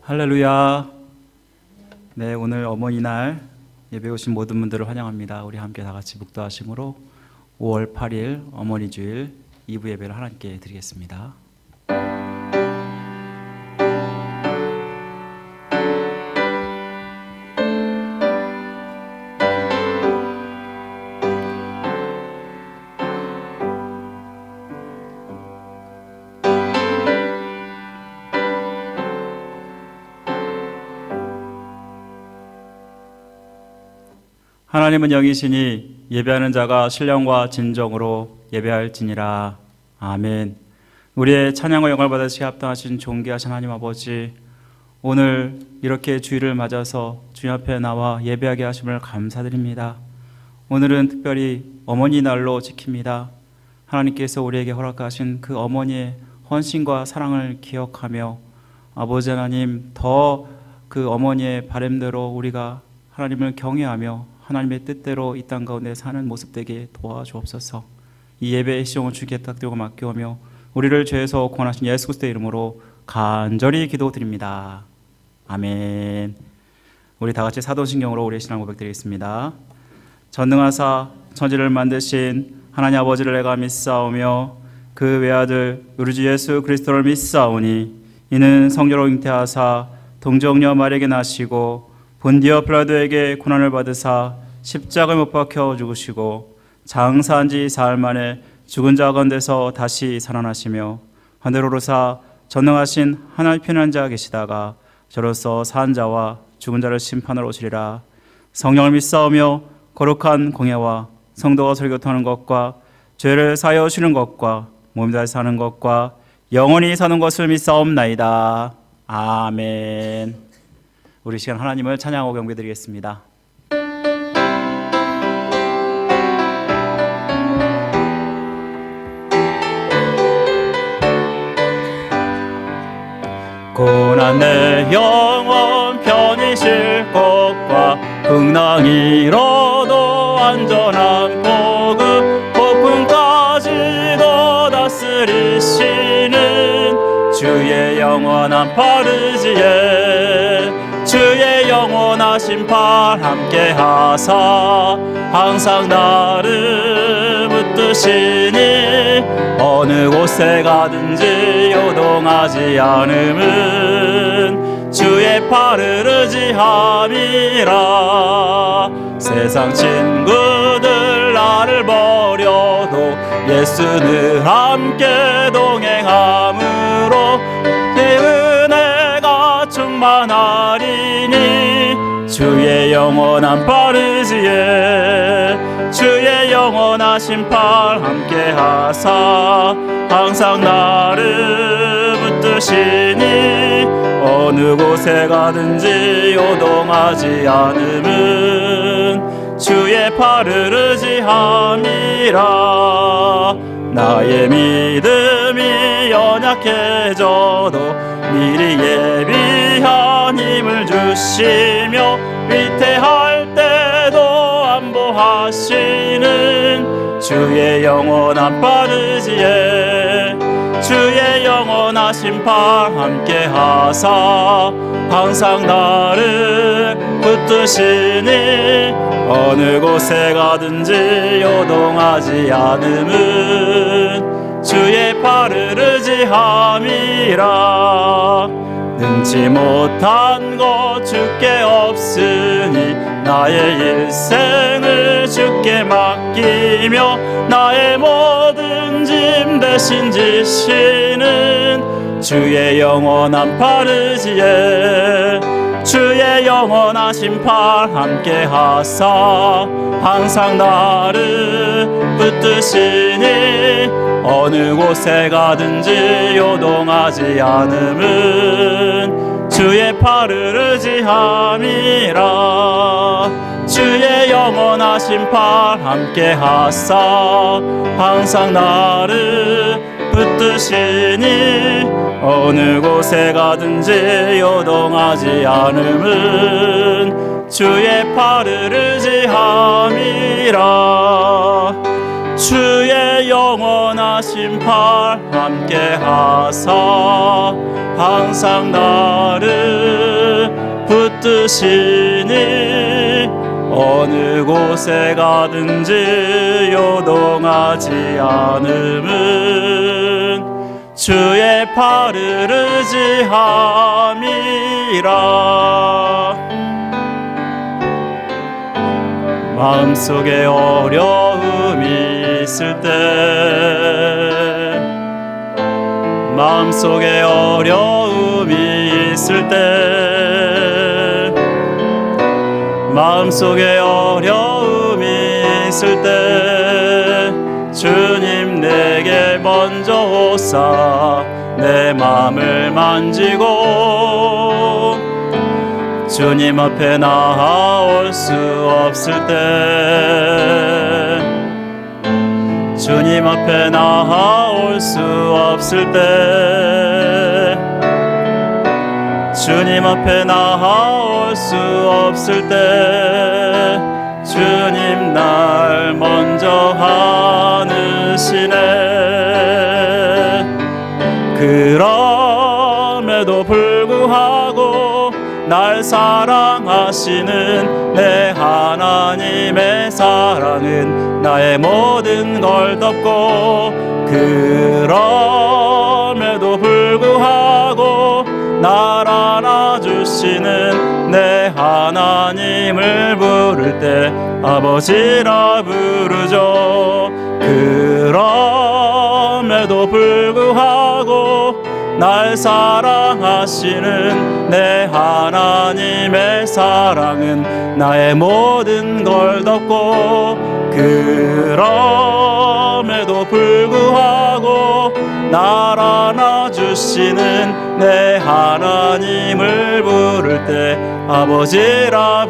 할렐루야. 네, 오늘 어머니날 예배 오신 모든 분들을 환영합니다. 우리 함께 다 같이 묵도하심으로 5월 8일 어머니 주일 2부 예배를 하나님께 드리겠습니다. 하나님은 영이시니 예배하는 자가 신령과 진정으로 예배할지니라. 아멘. 우리의 찬양과 영광을 받으시기에 합당하신 존귀하신 하나님 아버지, 오늘 이렇게 주일을 맞아서 주님 앞에 나와 예배하게 하심을 감사드립니다. 오늘은 특별히 어머니 날로 지킵니다. 하나님께서 우리에게 허락하신 그 어머니의 헌신과 사랑을 기억하며 아버지 하나님, 더 그 어머니의 바람대로 우리가 하나님을 경외하며 하나님의 뜻대로 이 땅 가운데 사는 모습 되게 도와주옵소서. 이 예배의 시종을 주께 부탁드리고 맡겨오며 우리를 죄에서 구원하신 예수 그리스도의 이름으로 간절히 기도드립니다. 아멘. 우리 다 같이 사도신경으로 우리의 신앙 고백드리겠습니다. 전능하사 천지를 만드신 하나님 아버지를 내가 믿사오며 그 외아들 우리 주 예수 그리스도를 믿사오니 이는 성령으로 잉태하사 동정녀 마리아에게 나시고 본디오 필라도에게 고난을 받으사 십자가에 못 박혀 죽으시고 장사한 지 사흘 만에 죽은 자 가운데서 다시 살아나시며 하늘로 오르사 전능하신 하나님 편한 자 계시다가 저로서 산 자와 죽은 자를 심판하러 오시리라. 성령을 믿사오며 거룩한 공예와 성도가 서로 교통하는 것과 죄를 사하여 주시는 것과 몸이 다시 사는 것과 영원히 사는 것을 믿사옵나이다. 아멘. 우리 시간 하나님을 찬양하고 경배드리겠습니다. 고난 내 영혼 편히 쉴 것과 풍랑 잃어도 안전한 복음 폭풍까지도 다스리시는 주의 영원한 파르지에 주의 영원하신 팔 함께 하사 항상 나를 붙드시니 어느 곳에 가든지 요동하지 않음은 주의 팔을 의지함이라. 세상 친구들 나를 버려도 예수는 함께 동행함으로 내 은혜가 충만하리니 주의 영원한 파르지에 주의 영원하신 팔 함께 하사 항상 나를 붙드시니 어느 곳에 가든지 요동하지 않음은 주의 팔을 의지함이라. 나의 믿음이 연약해져도 미리 예비한 힘을 주시며 위태할 때도 안보하시는 주의 영원한 파르지에 주의 영원하신 팔 함께 하사 항상 나를 붙드시니 어느 곳에 가든지 요동하지 않음은 주의 팔을 의지함이라. 능치 못한 것 주께 없으니 나의 일생을 주께 맡기며 나의 모든 짐 대신 지시는 주의 영원한 파르지에 주의 영원하신 팔 함께 하사 항상 나를 붙드시니 어느 곳에 가든지 요동하지 않음은 주의 팔을 의지함이라. 주의 영원하신 팔 함께 하사 항상 나를 붙드시니 어느 곳에 가든지 요동하지 않음은 주의 팔을 의지함이라. 주의 영원하신 팔 함께 하사 항상 나를 주시니 어느 곳에 가든지 요동하지 않음은 주의 팔을 의지함이라. 마음속에 어려움이 있을 때, 마음속에 어려움이 있을 때, 마음속에 어려움이 있을 때 주님 내게 먼저 오사 내 마음을 만지고 주님 앞에 나아올 수 없을 때, 주님 앞에 나아올 수 없을 때, 주님 앞에 나아올 수 없을 때 주님 날 먼저 안으시네. 그럼에도 불구하고 날 사랑하시는 내 하나님의 사랑은 나의 모든 걸 덮고, 그럼에도 불구하고 날 안아주시는 내 하나님을 부를 때 아버지라 부르죠. 그럼에도 불구하고 날 사랑하시는 내 하나님의 사랑은 나의 모든 걸 덮고, 그럼에도 불구하고 날 안아주시는 내 하나님을 부를 때 아버지라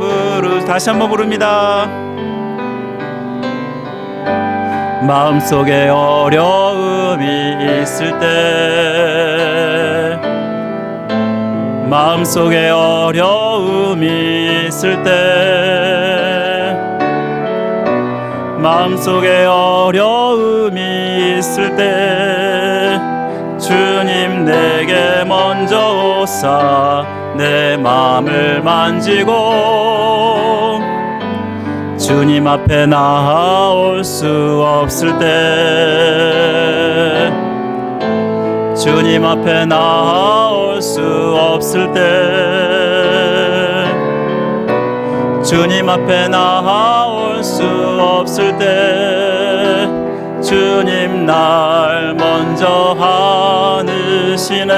다시 한번 부릅니다. 마음속에 어려움이 있을 때, 마음속에 어려움이 있을 때, 마음속에 어려움이 있을 때 주님 내게 먼저 오사 내 마음을 만지고 주님 앞에 나아올 수 없을 때, 주님 앞에 나아올 수 없을 때, 주님 앞에 나아올 수 없을 때 주님 날 먼저 안으시네.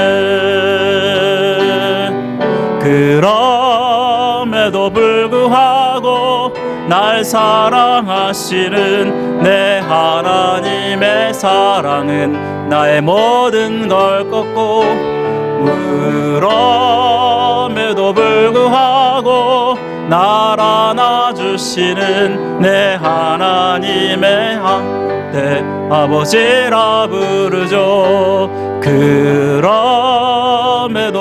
그럼에도 불구하고 날 사랑하시는 내 하나님의 사랑은 나의 모든 걸 꺾고, 그럼에도 불구하고 날 안아주시는 내 하나님의 때 아버지라 부르죠. 그럼에도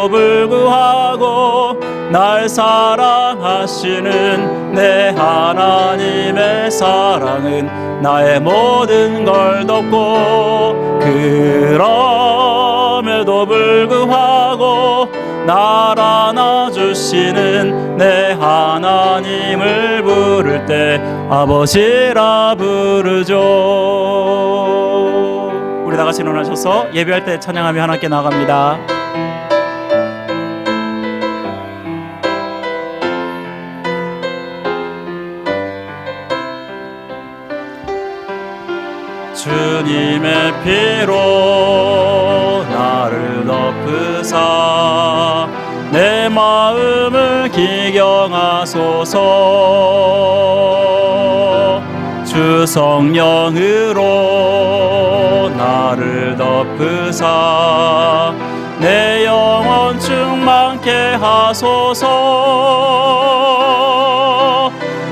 불구하고 날 사랑하시는 내 하나님의 사랑은 나의 모든 걸 덮고, 그럼에도 불구하고 날 안아주시는 내 하나님을 부를 때 아버지라 부르죠. 우리 다같이 일어나셔서 예배할 때 찬양하며 하나님께 나아갑니다. 주님의 피로 나를 덮으사 내 마음을 기경하소서. 주 성령으로 나를 덮으사 내 영혼 충만케 하소서.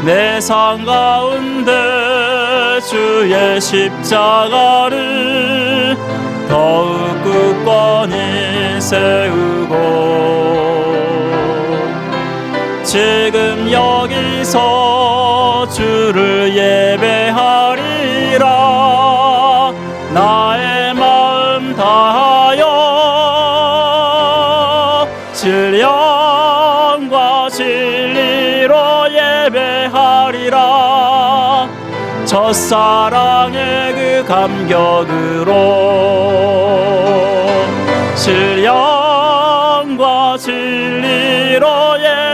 내 삶 가운데 주의 십자가를 더욱 굳건히 세우고, 지금 여기서 주를 예배하리라. 나의 마음 다하여 진령과 예배하리라. 첫사랑의 그 감격으로 신령과 진리로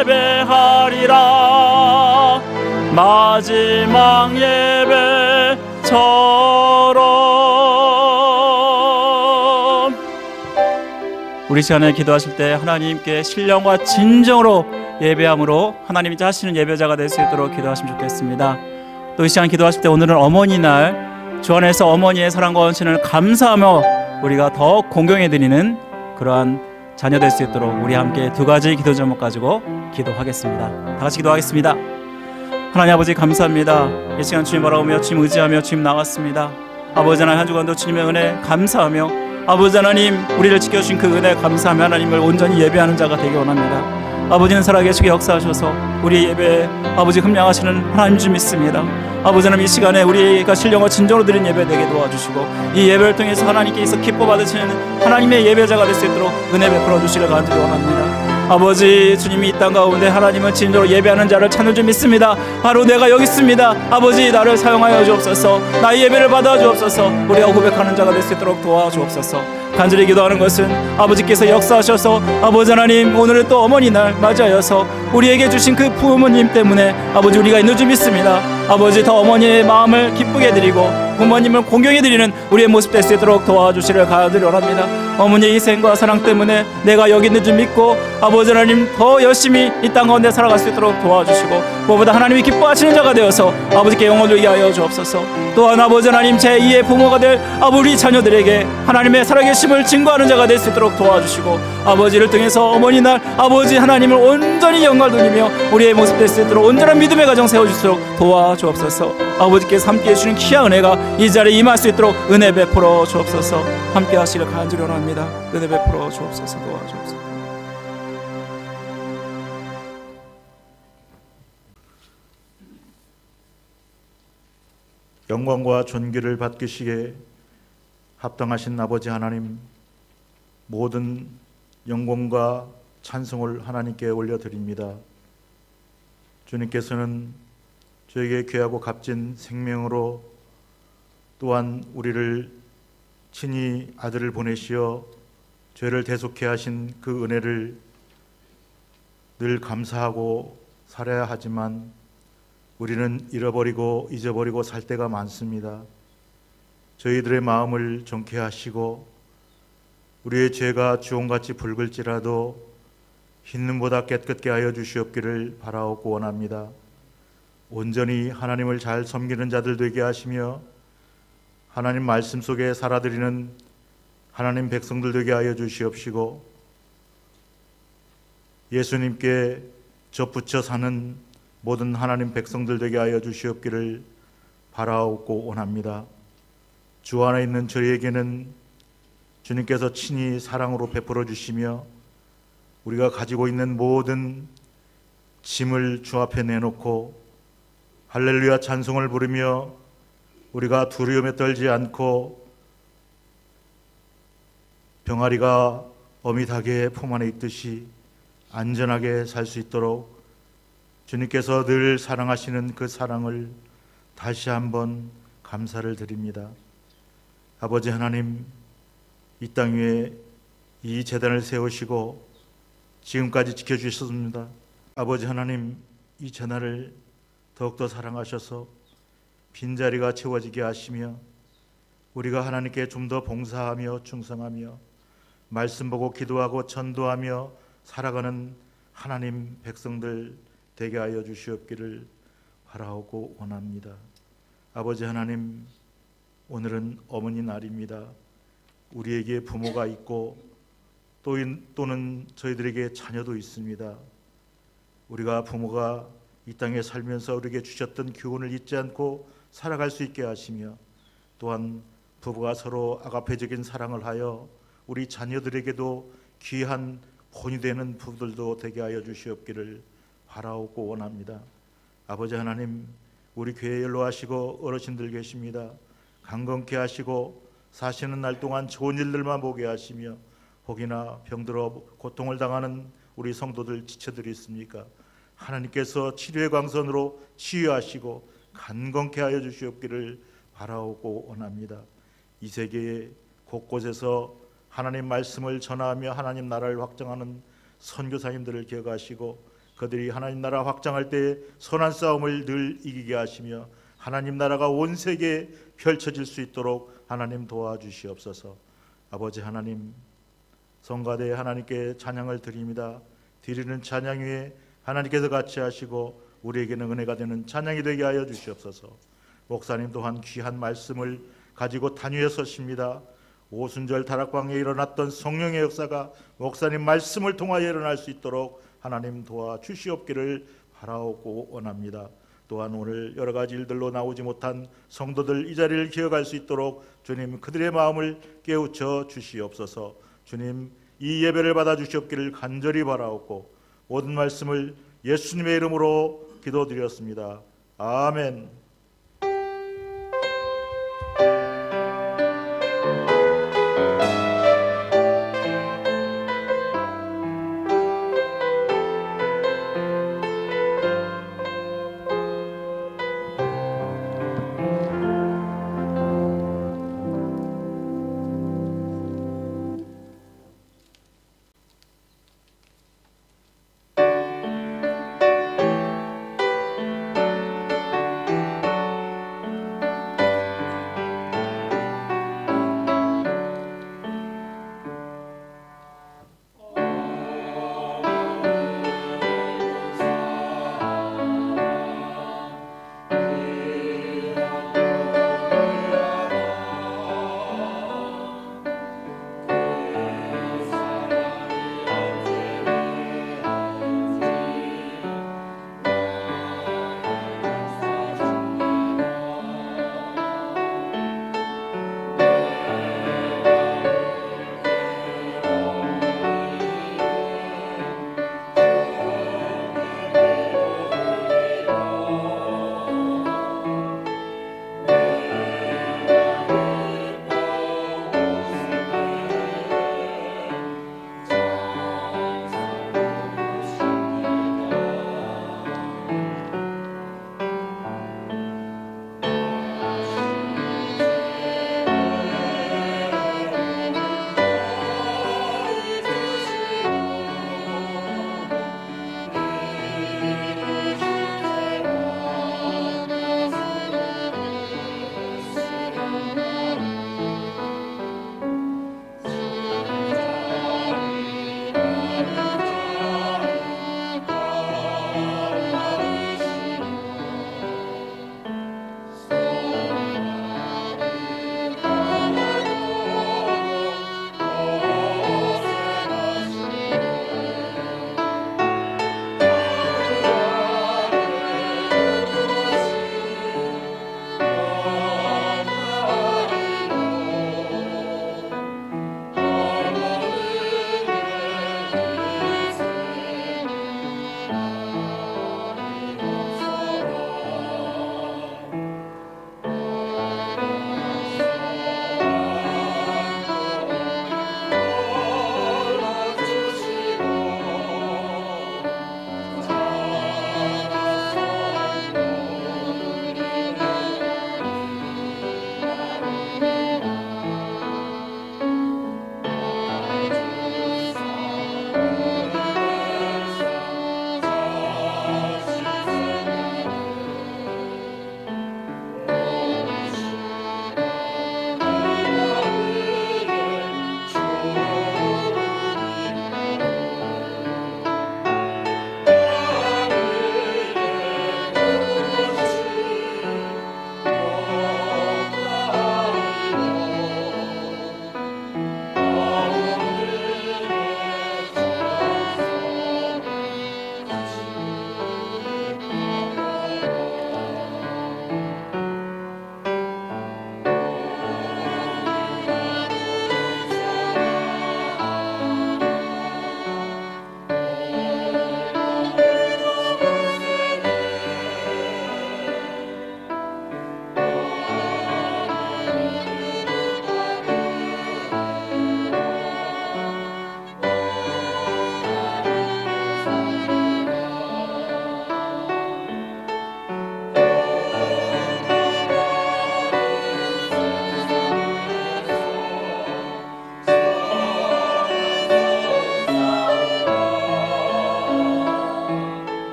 예배하리라. 마지막 예배처럼. 우리 시간에 기도하실 때 하나님께 신령과 진정으로 예배함으로 하나님이 하시는 예배자가 될 수 있도록 기도하시면 좋겠습니다. 또 이 시간 기도하실 때 오늘은 어머니 날, 주 안에서 어머니의 사랑과 헌신을 감사하며 우리가 더 공경해드리는 그러한 자녀 될 수 있도록 우리 함께 두 가지 기도 제목 가지고 기도하겠습니다. 다 같이 기도하겠습니다. 하나님 아버지 감사합니다. 이 시간 주님 바라보며 주님 의지하며 주님 나왔습니다. 아버지 하나님 한 주간도 주님의 은혜 감사하며 아버지 하나님 우리를 지켜주신 그 은혜 감사하며 하나님을 온전히 예배하는 자가 되기 원합니다. 아버지는 살아계시게 역사하셔서 우리 예배에 아버지 흠양하시는 하나님 줄 믿습니다. 아버지 하나님 이 시간에 우리가 신령과 진정으로 드린 예배 되게 도와주시고 이 예배를 통해서 하나님께서 기뻐 받으시는 하나님의 예배자가 될 수 있도록 은혜 베풀어 주시길 간절히 원합니다. 아버지 주님이 이 땅 가운데 하나님을 진정으로 예배하는 자를 찾는 줄 믿습니다. 바로 내가 여기 있습니다. 아버지 나를 사용하여 주옵소서. 나의 예배를 받아 주옵소서. 우리가 고백하는 자가 될 수 있도록 도와주옵소서. 간절히 기도하는 것은 아버지께서 역사하셔서 아버지 하나님 오늘은 또 어머니 날 맞이하여서 우리에게 주신 그 부모님 때문에 아버지 우리가 있는 줄 믿습니다. 아버지 더 어머니의 마음을 기쁘게 해드리고 부모님을 공경해드리는 우리의 모습 될 수 있도록 도와주시를 간절히 원합니다. 어머니의 희생과 사랑 때문에 내가 여기 있는 줄 믿고 아버지 하나님 더 열심히 이 땅 가운데 살아갈 수 있도록 도와주시고 무엇보다 하나님이 기뻐하시는 자가 되어서 아버지께 영혼을 위하여 하여 주옵소서. 또한 아버지 하나님 제2의 부모가 될 우리 자녀들에게 하나님의 살아계심을 증거하는 자가 될 수 있도록 도와주시고 아버지를 통해서 어머니 날 아버지 하나님을 온전히 영광 돌리며 우리의 모습 될 수 있도록 온전한 믿음의 가정 세워주시도록 도와주옵소서. 아버지께서 함께해 주시는 귀한 은혜가 이 자리에 임할 수 있도록 은혜 베풀어 주옵소서. 함께 하시길 간절히 원합니다. 은혜 베풀어 주옵소서. 도와주옵소서. 영광과 존귀를 받으시기에 합당하신 아버지 하나님, 모든 영광과 찬송을 하나님께 올려드립니다. 주님께서는 저에게 귀하고 값진 생명으로 또한 우리를 친히 아들을 보내시어 죄를 대속케 하신 그 은혜를 늘 감사하고 살아야 하지만 우리는 잃어버리고 잊어버리고 살 때가 많습니다. 저희들의 마음을 정케 하시고 우리의 죄가 주홍같이 붉을지라도 흰 눈보다 깨끗게 하여 주시옵기를 바라옵고 원합니다. 온전히 하나님을 잘 섬기는 자들 되게 하시며 하나님 말씀 속에 살아드리는 하나님 백성들 되게 하여 주시옵시고 예수님께 접붙여 사는 모든 하나님 백성들 되게 하여 주시옵기를 바라옵고 원합니다. 주 안에 있는 저희에게는 주님께서 친히 사랑으로 베풀어 주시며 우리가 가지고 있는 모든 짐을 주 앞에 내놓고 할렐루야 찬송을 부르며 우리가 두려움에 떨지 않고 병아리가 어미닭의 품 안에 있듯이 안전하게 살 수 있도록 주님께서 늘 사랑하시는 그 사랑을 다시 한번 감사를 드립니다. 아버지 하나님, 이 땅 위에 이 제단을 세우시고 지금까지 지켜주셨습니다. 아버지 하나님, 이 재단을 더욱더 사랑하셔서 빈자리가 채워지게 하시며 우리가 하나님께 좀 더 봉사하며 충성하며 말씀 보고 기도하고 전도하며 살아가는 하나님 백성들 되게 하여 주시옵기를 바라오고 원합니다. 아버지 하나님, 오늘은 어머니 날입니다. 우리에게 부모가 있고 또는 저희들에게 자녀도 있습니다. 우리가 부모가 이 땅에 살면서 우리에게 주셨던 교훈을 잊지 않고 살아갈 수 있게 하시며 또한 부부가 서로 아가페적인 사랑을 하여 우리 자녀들에게도 귀한 본이 되는 부부들도 되게 하여 주시옵기를 바라옵고 원합니다. 아버지 하나님, 우리 교회에 연로하시고 어르신들 계십니다. 강건케 하시고 사시는 날 동안 좋은 일들만 보게 하시며 혹이나 병들어 고통을 당하는 우리 성도들 지체들이 있습니까? 하나님께서 치료의 광선으로 치유하시고 간건케 하여 주시옵기를 바라오고 원합니다. 이 세계의 곳곳에서 하나님 말씀을 전하며 하나님 나라를 확장하는 선교사님들을 기억하시고 그들이 하나님 나라 확장할 때 선한 싸움을 늘 이기게 하시며 하나님 나라가 온 세계에 펼쳐질 수 있도록 하나님 도와주시옵소서. 아버지 하나님, 성가대에 하나님께 찬양을 드립니다. 드리는 찬양 위에 하나님께서 같이 하시고 우리에게는 은혜가 되는 찬양이 되게 하여 주시옵소서. 목사님 또한 귀한 말씀을 가지고 단위에 서십니다. 오순절 다락방에 일어났던 성령의 역사가 목사님 말씀을 통하여 일어날 수 있도록 하나님 도와주시옵기를 바라오고 원합니다. 또한 오늘 여러 가지 일들로 나오지 못한 성도들 이 자리를 기억할 수 있도록 주님 그들의 마음을 깨우쳐 주시옵소서. 주님 이 예배를 받아 주시옵기를 간절히 바라옵고 모든 말씀을 예수님의 이름으로 기도드렸습니다. 아멘.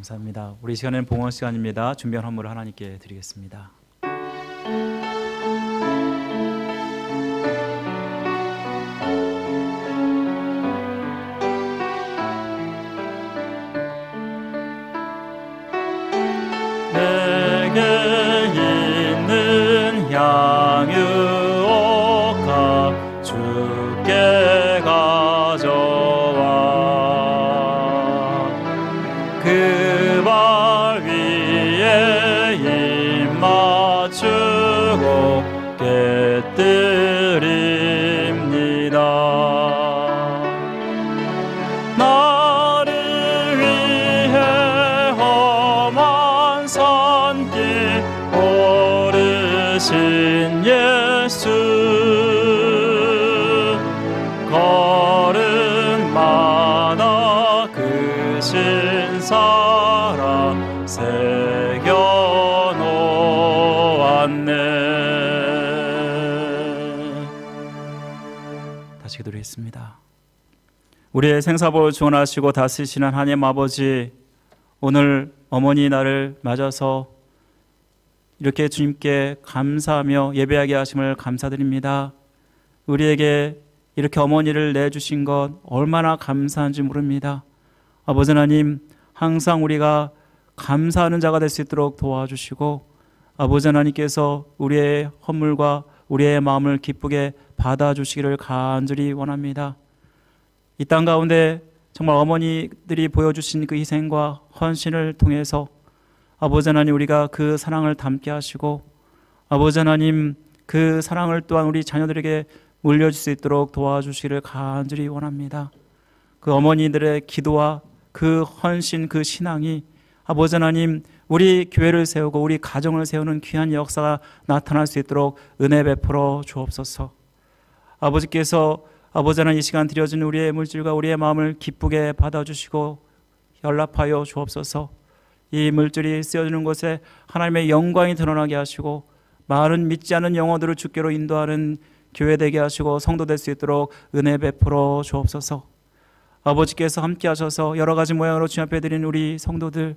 감사합니다. 우리 시간에는 봉헌 시간입니다. 준비한 헌물을 하나님께 드리겠습니다. 내게 있는 향유옥합 주께 가져와 그 발 위에 입 맞추고 깨뜨립니다. 나를 위해 험한 산길 오르신 예수 걸음마다 그 신사랑 새겨놓았네. 다시 기도했습니다. 우리의 생사복을 주관하시고 다스리시는 하나님 아버지, 오늘 어머니 날을 맞아서 이렇게 주님께 감사하며 예배하게 하심을 감사드립니다. 우리에게 이렇게 어머니를 내주신 것 얼마나 감사한지 모릅니다. 아버지 하나님, 항상 우리가 감사하는 자가 될 수 있도록 도와주시고, 아버지 하나님께서 우리의 헌물과 우리의 마음을 기쁘게 받아주시기를 간절히 원합니다. 이 땅 가운데 정말 어머니들이 보여주신 그 희생과 헌신을 통해서 아버지 하나님, 우리가 그 사랑을 담게 하시고, 아버지 하나님, 그 사랑을 또한 우리 자녀들에게 물려줄 수 있도록 도와주시기를 간절히 원합니다. 그 어머니들의 기도와 그 헌신, 그 신앙이 아버지 하나님, 우리 교회를 세우고 우리 가정을 세우는 귀한 역사가 나타날 수 있도록 은혜 베풀어 주옵소서. 아버지께서 아버지 하나님, 이 시간 드려진 우리의 물질과 우리의 마음을 기쁘게 받아주시고 연락하여 주옵소서. 이 물질이 쓰여지는 곳에 하나님의 영광이 드러나게 하시고, 많은 믿지 않은 영혼들을 주께로 인도하는 교회 되게 하시고 성도 될 수 있도록 은혜 베풀어 주옵소서. 아버지께서 함께 하셔서 여러 가지 모양으로 주님 앞에 드린 우리 성도들,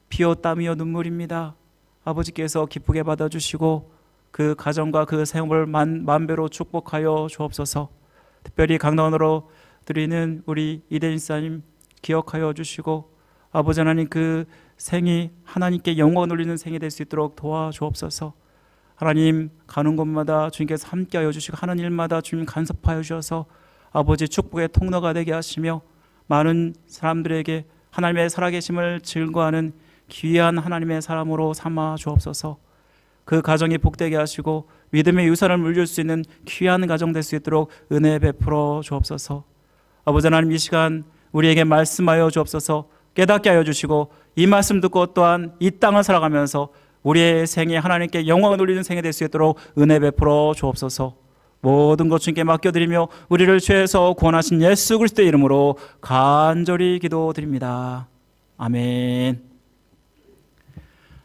피요 땀이요 눈물입니다. 아버지께서 기쁘게 받아주시고 그 가정과 그 생업을 만배로 축복하여 주옵소서. 특별히 강단으로 드리는 우리 이대인 사님 기억하여 주시고, 아버지 하나님, 그 생이 하나님께 영광을 돌리는 생이 될 수 있도록 도와주옵소서. 하나님, 가는 곳마다 주님께서 함께하여 주시고 하는 일마다 주님 간섭하여 주셔서 아버지 축복의 통로가 되게 하시며, 많은 사람들에게 하나님의 살아계심을 증거하는 귀한 하나님의 사람으로 삼아 주옵소서. 그 가정이 복되게 하시고 믿음의 유산을 물릴 수 있는 귀한 가정 될 수 있도록 은혜 베풀어 주옵소서. 아버지 하나님, 이 시간 우리에게 말씀하여 주옵소서. 깨닫게 하여 주시고 이 말씀 듣고 또한 이 땅을 살아가면서 우리의 생에 하나님께 영광을 돌리는 생이 될 수 있도록 은혜 베풀어 주옵소서. 모든 것 주님께 맡겨드리며 우리를 죄에서 구원하신 예수 그리스도의 이름으로 간절히 기도드립니다. 아멘.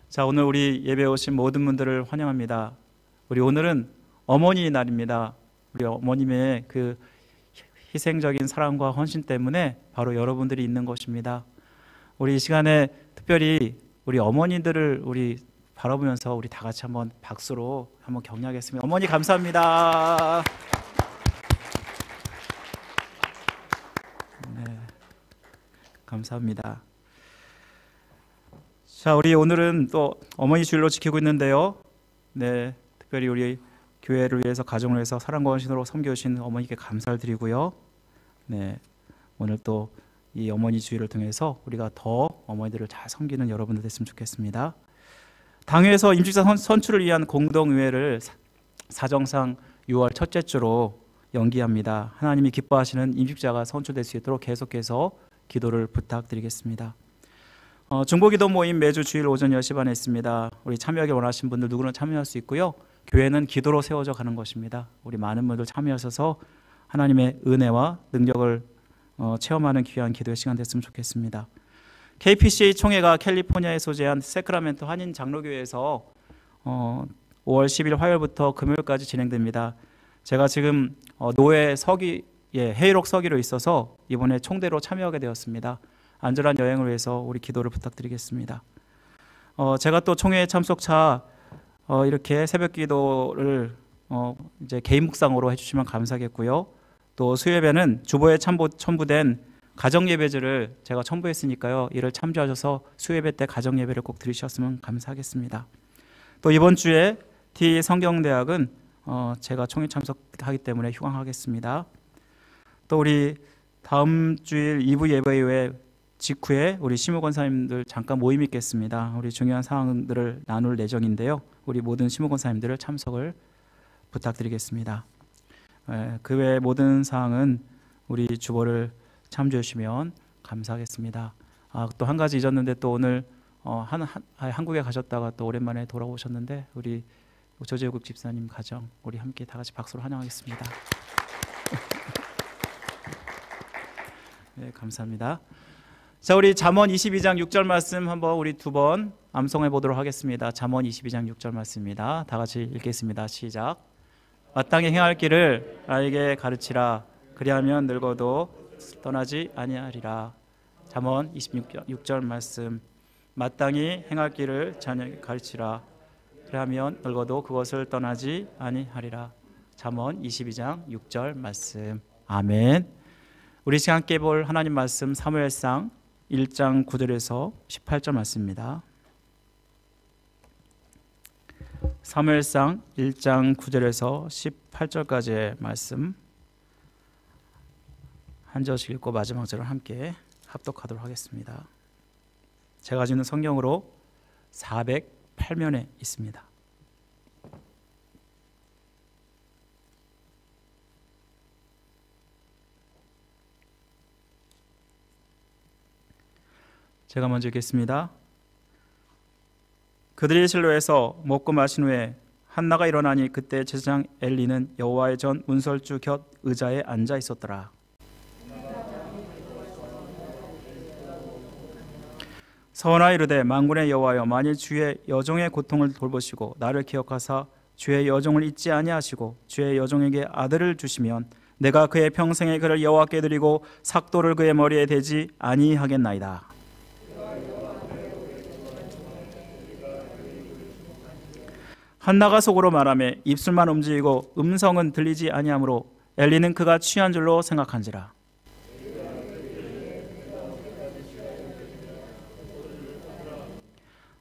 자, 오늘 우리 예배에 오신 모든 분들을 환영합니다. 우리 오늘은 어머니 날입니다. 우리 어머님의 그 희생적인 사랑과 헌신 때문에 바로 여러분들이 있는 것입니다. 우리 이 시간에 특별히 우리 어머니들을 우리 바라보면서 우리 다 같이 한번 박수로 한번 격려하겠습니다. 어머니 감사합니다. 네, 감사합니다. 자, 우리 오늘은 또 어머니 주일로 지키고 있는데요. 네, 특별히 우리 교회를 위해서, 가정을 위해서 사랑과 헌신으로 섬겨주신 어머니께 감사를 드리고요. 네, 오늘 또 이 어머니 주일을 통해서 우리가 더 어머니들을 잘 섬기는 여러분들 됐으면 좋겠습니다. 당회에서 임직자 선출을 위한 공동의회를 사정상 6월 첫째 주로 연기합니다. 하나님이 기뻐하시는 임직자가 선출될 수 있도록 계속해서 기도를 부탁드리겠습니다. 중보기도 모임 매주 주일 오전 10시 반에 있습니다. 우리 참여하기 원하시는 분들 누구나 참여할 수 있고요. 교회는 기도로 세워져 가는 것입니다. 우리 많은 분들 참여하셔서 하나님의 은혜와 능력을 체험하는 귀한 기도의 시간 됐으면 좋겠습니다. KPCA 총회가 캘리포니아에 소재한 세크라멘토 한인 장로교회에서 5월 10일 화요일부터 금요일까지 진행됩니다. 제가 지금 노예 회의록 서기로 있어서 이번에 총대로 참여하게 되었습니다. 안전한 여행을 위해서 우리 기도를 부탁드리겠습니다. 제가 또 총회 참석차 이렇게 새벽 기도를 이제 개인 묵상으로 해주시면 감사하겠고요. 또 수요예배는 주보에 첨부된 가정예배제를 제가 첨부했으니까요. 이를 참조하셔서 수요예배 때 가정예배를 꼭 드리셨으면 감사하겠습니다. 또 이번 주에 T 성경대학은 제가 총회 참석하기 때문에 휴강하겠습니다. 또 우리 다음 주일 2부 예배 직후에 우리 시무 권사님들 잠깐 모임이 있겠습니다. 우리 중요한 사항들을 나눌 예정인데요. 우리 모든 시무 권사님들을 참석을 부탁드리겠습니다. 그 외 모든 사항은 우리 주보를 참조해 주시면 감사하겠습니다. 또 한 가지 잊었는데 또 오늘 한국에 가셨다가 또 오랜만에 돌아오셨는데 우리 조재국 집사님 가정 우리 함께 다 같이 박수로 환영하겠습니다. 네, 감사합니다. 자, 우리 잠언 22장 6절 말씀 한번 우리 두 번 암송해 보도록 하겠습니다. 잠언 22장 6절 말씀입니다. 다 같이 읽겠습니다. 시작. 마땅히 행할 길을 나에게 가르치라. 그리하면 늙어도 떠나지 아니하리라. 잠언 26절 말씀. 마땅히 행할 길을 자녀에게 가르치라. 그리하면 늙어도 그것을 떠나지 아니하리라. 잠언 22장 6절 말씀. 아멘. 우리 시간 함께 볼 하나님 말씀 사무엘상 1장 9절에서 18절 말씀입니다. 사무엘상 1장 9절에서 18절까지의 말씀 한 절씩 읽고 마지막 절을 함께 합독하도록 하겠습니다. 제가 가지고 있는 성경으로 408면에 있습니다. 제가 먼저 읽겠습니다. 그들이 실로에서 먹고 마신 후에 한나가 일어나니 그때 제사장 엘리는 여호와의 전 문설주 곁 의자에 앉아 있었더라. 서원하 이르되 만군의 여호와여, 만일 주의 여종의 고통을 돌보시고 나를 기억하사 주의 여종을 잊지 아니하시고 주의 여종에게 아들을 주시면 내가 그의 평생에 그를 여호와께 드리고 삭도를 그의 머리에 대지 아니하겠나이다. 한나가 속으로 말하며 입술만 움직이고 음성은 들리지 아니하므로 엘리는 그가 취한 줄로 생각한지라.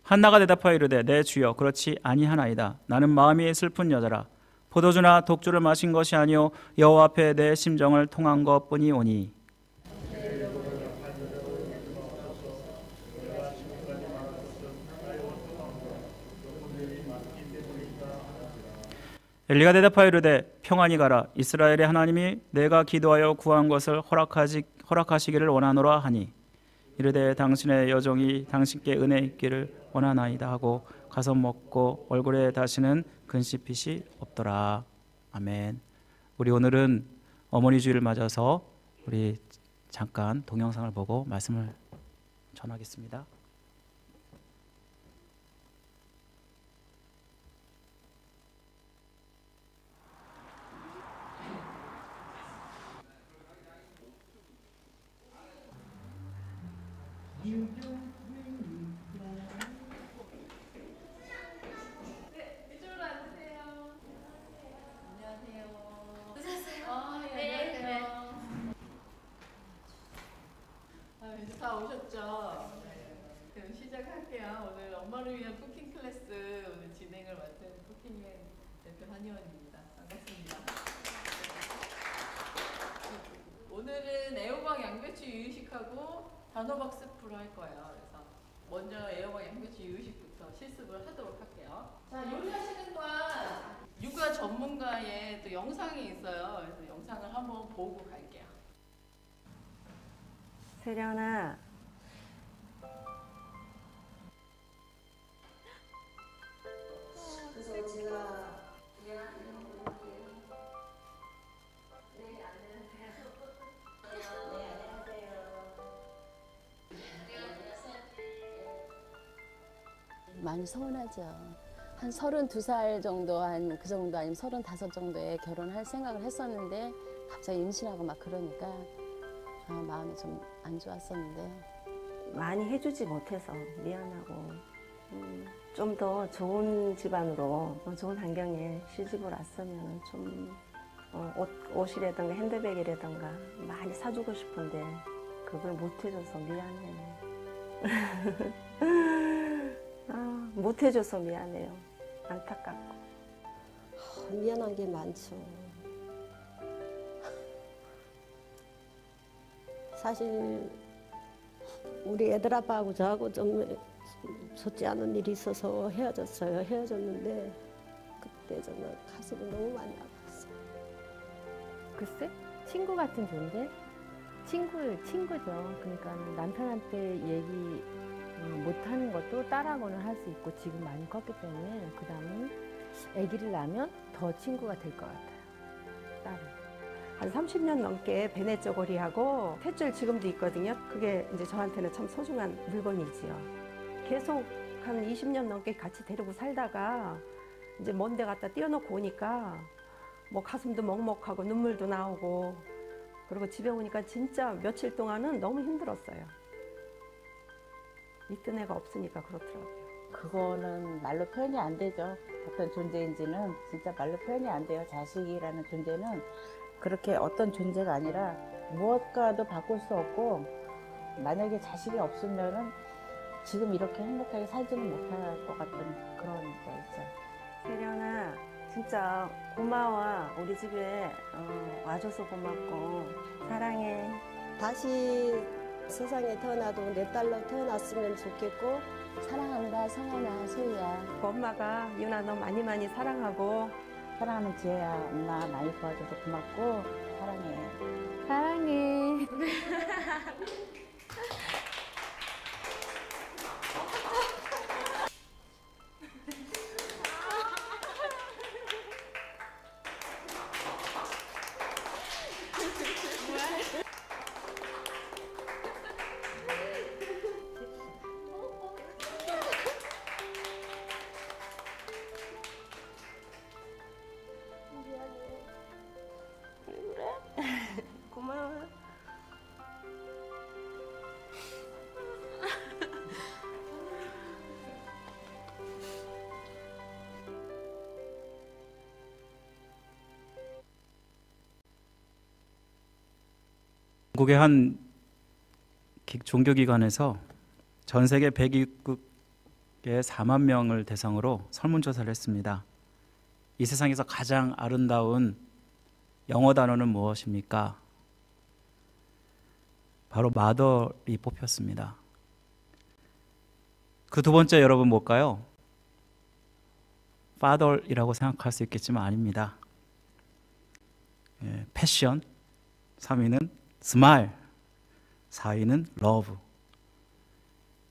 한나가 대답하여 이르되 내 주여 그렇지 아니하나이다. 나는 마음이 슬픈 여자라. 포도주나 독주를 마신 것이 아니요 여호와 앞에 내 심정을 통한 것뿐이오니. 엘리가 대답하여 이르되 평안히 가라. 이스라엘의 하나님이 내가 기도하여 구한 것을 허락하시기를 원하노라 하니 이르되 당신의 여종이 당신께 은혜 있기를 원하나이다 하고 가서 먹고 얼굴에 다시는 근시핏이 없더라. 아멘. 우리 오늘은 어머니 주일을 맞아서 우리 잠깐 동영상을 보고 말씀을 전하겠습니다. 다 오셨죠? 그럼 시작할게요. 오늘 엄마를 위한 쿠킹 클래스 오늘 진행을 맡은 쿠킹의 대표 한의원입니다. 반갑습니다. 오늘은 애호박 양배추 유유식하고 단호박스프로 할 거예요. 그래서 먼저 애호박 양배추 유유식부터 실습을 하도록 할게요. 자, 요리하시는 동안 육아 전문가의 또 영상이 있어요. 그래서 영상을 한번 보고 갈게요. 세련아, 그래서 제가 볼게요. 네, 안녕하세요. 네, 안녕하세요. 많이 서운하죠. 한 32살 정도, 한 그 정도 아니면 35 정도에 결혼할 생각을 했었는데 갑자기 임신하고 막 그러니까 마음이 좀 안 좋았었는데 많이 해주지 못해서 미안하고 좀 더 좋은 집안으로 좋은 환경에 시집을 왔으면 좀 옷이라든가 핸드백이라든가 많이 사주고 싶은데 그걸 못 해줘서 미안해요. 못 해줘서 미안해요. 안타깝고. 미안한 게 많죠. 사실 우리 애들 아빠하고 저하고 좀 좋지 않은 일이 있어서 헤어졌어요. 헤어졌는데 그때 저는 가슴이 너무 많이 아팠어요. 글쎄, 친구 같은 존재? 친구죠. 그러니까 남편한테 얘기 못하는 것도 딸하고는 할 수 있고 지금 많이 컸기 때문에 그 다음은 아기를 낳으면 더 친구가 될 것 같아요. 딸은. 한 30년 넘게 베네 쪼고리하고 탯줄 지금도 있거든요. 그게 이제 저한테는 참 소중한 물건이지요. 계속 한 20년 넘게 같이 데리고 살다가 이제 먼 데 갖다 띄워놓고 오니까 뭐 가슴도 먹먹하고 눈물도 나오고 그리고 집에 오니까 진짜 며칠 동안은 너무 힘들었어요. 있던 애가 없으니까 그렇더라고요. 그거는 말로 표현이 안 되죠. 어떤 존재인지는 진짜 말로 표현이 안 돼요. 자식이라는 존재는 그렇게 어떤 존재가 아니라 무엇과도 바꿀 수 없고 만약에 자식이 없으면은 지금 이렇게 행복하게 살지는 못할 것 같은 그런 거 있죠. 세련아 진짜 고마워. 우리 집에 와줘서 고맙고 사랑해. 다시 세상에 태어나도 내 딸로 태어났으면 좋겠고 사랑한다 성아나 소희야. 그 엄마가 유나 너 많이 많이 사랑하고 사랑하는 지혜야, 엄마 많이 도와줘서 고맙고 사랑해. 사랑해. 고마워. 한국의 한 종교기관에서 전 세계 100개국의 4만 명을 대상으로 설문조사를 했습니다. 이 세상에서 가장 아름다운 영어 단어는 무엇입니까? 바로 mother이 뽑혔습니다. 그 두 번째 여러분 뭘까요? father이라고 생각할 수 있겠지만 아닙니다. 패션, 3위는 스마일, 4위는 러브.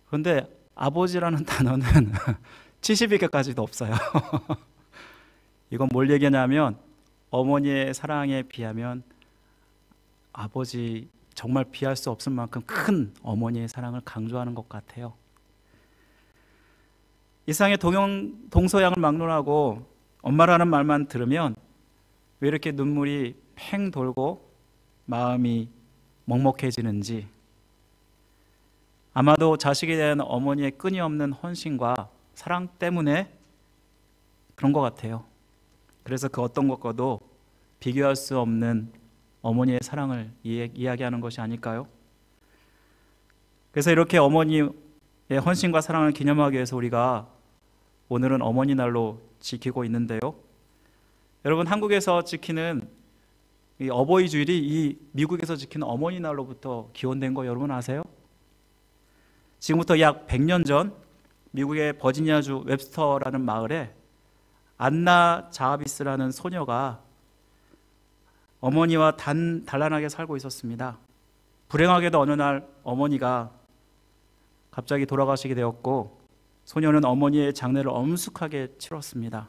그런데 아버지라는 단어는 70위까지도 없어요. 이건 뭘 얘기하냐면 어머니의 사랑에 비하면 아버지 정말 비할 수 없을 만큼 큰 어머니의 사랑을 강조하는 것 같아요. 이 세상의 동서양을 막론하고 엄마라는 말만 들으면 왜 이렇게 눈물이 팽 돌고 마음이 먹먹해지는지, 아마도 자식에 대한 어머니의 끊임없는 헌신과 사랑 때문에 그런 것 같아요. 그래서 그 어떤 것과도 비교할 수 없는 어머니의 사랑을 이야기하는 것이 아닐까요? 그래서 이렇게 어머니의 헌신과 사랑을 기념하기 위해서 우리가 오늘은 어머니 날로 지키고 있는데요. 여러분, 한국에서 지키는 이 어버이 주일이 이 미국에서 지키는 어머니 날로부터 기원된 거 여러분 아세요? 지금부터 약 100년 전 미국의 버지니아주 웹스터라는 마을에 안나 자비스라는 소녀가 어머니와 단란하게 살고 있었습니다. 불행하게도 어느 날 어머니가 갑자기 돌아가시게 되었고 소녀는 어머니의 장례를 엄숙하게 치렀습니다.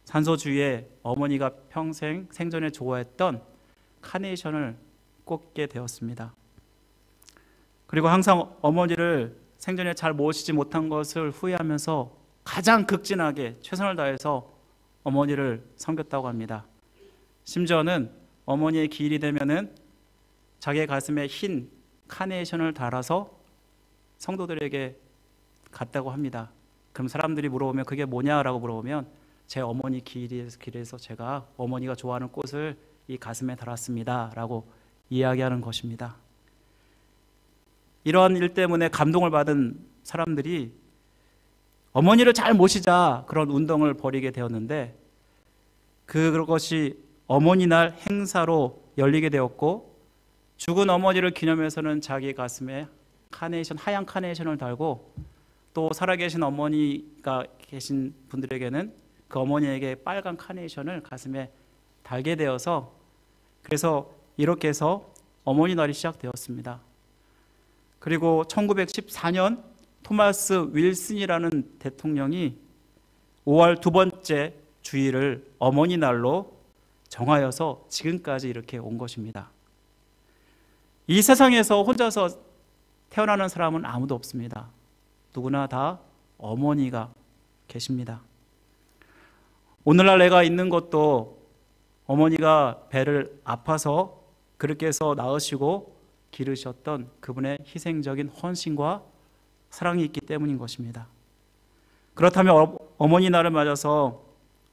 산소 주위에 어머니가 평생 생전에 좋아했던 카네이션을 꽂게 되었습니다. 그리고 항상 어머니를 생전에 잘 모시지 못한 것을 후회하면서 가장 극진하게 최선을 다해서 어머니를 섬겼다고 합니다. 심지어는 어머니의 기일이 되면은 자기의 가슴에 흰 카네이션을 달아서 성도들에게 갔다고 합니다. 그럼 사람들이 물어보면 그게 뭐냐라고 물어보면 제 어머니 길에서 제가 어머니가 좋아하는 꽃을 이 가슴에 달았습니다 라고 이야기하는 것입니다. 이러한 일 때문에 감동을 받은 사람들이 어머니를 잘 모시자 그런 운동을 벌이게 되었는데, 그것이 어머니 날 행사로 열리게 되었고, 죽은 어머니를 기념해서는 자기 가슴에 하얀 카네이션을 달고, 또 살아계신 어머니가 계신 분들에게는 그 어머니에게 빨간 카네이션을 가슴에 달게 되어서, 그래서 이렇게 해서 어머니 날이 시작되었습니다. 그리고 1914년 토마스 윌슨이라는 대통령이 5월 두 번째 주일을 어머니 날로 정하여서 지금까지 이렇게 온 것입니다. 이 세상에서 혼자서 태어나는 사람은 아무도 없습니다. 누구나 다 어머니가 계십니다. 오늘날 내가 있는 것도 어머니가 배를 아파서 그렇게 해서 낳으시고 기르셨던 그분의 희생적인 헌신과 사랑이 있기 때문인 것입니다. 그렇다면 어머니 날을 맞아서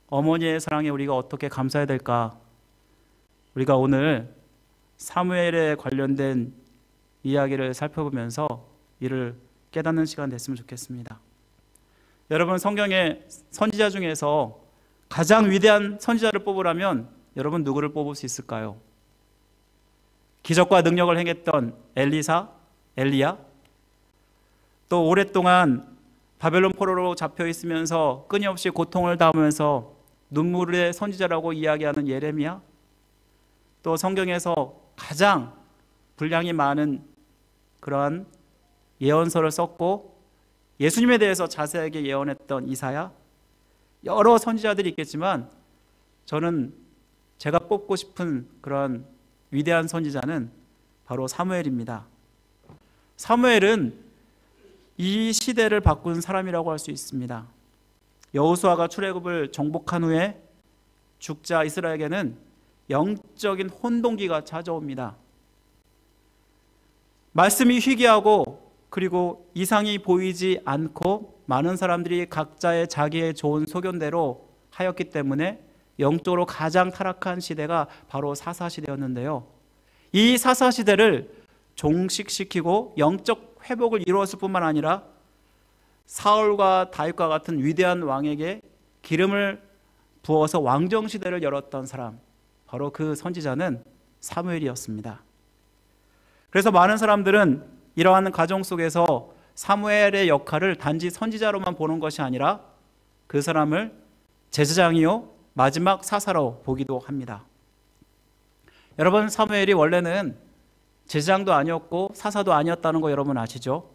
어머니의 사랑에 우리가 어떻게 감사해야 될까? 우리가 오늘 사무엘에 관련된 이야기를 살펴보면서 이를 깨닫는 시간 됐으면 좋겠습니다. 여러분, 성경의 선지자 중에서 가장 위대한 선지자를 뽑으라면 여러분 누구를 뽑을 수 있을까요? 기적과 능력을 행했던 엘리야? 또 오랫동안 바벨론 포로로 잡혀 있으면서 끊임없이 고통을 당하면서 눈물의 선지자라고 이야기하는 예레미야? 또 성경에서 가장 분량이 많은 그러한 예언서를 썼고 예수님에 대해서 자세하게 예언했던 이사야? 여러 선지자들이 있겠지만 저는 제가 뽑고 싶은 그러한 위대한 선지자는 바로 사무엘입니다. 사무엘은 이 시대를 바꾼 사람이라고 할 수 있습니다. 여호수아가 출애굽을 정복한 후에 죽자 이스라엘에게는 영적인 혼동기가 찾아옵니다. 말씀이 희귀하고 그리고 이상이 보이지 않고 많은 사람들이 각자의 자기의 좋은 소견대로 하였기 때문에 영적으로 가장 타락한 시대가 바로 사사시대였는데요. 이 사사시대를 종식시키고 영적 회복을 이루었을 뿐만 아니라 사울과 다윗과 같은 위대한 왕에게 기름을 부어서 왕정시대를 열었던 사람, 바로 그 선지자는 사무엘이었습니다. 그래서 많은 사람들은 이러한 과정 속에서 사무엘의 역할을 단지 선지자로만 보는 것이 아니라 그 사람을 제사장이요 마지막 사사로 보기도 합니다. 여러분, 사무엘이 원래는 제사장도 아니었고 사사도 아니었다는 거 여러분 아시죠?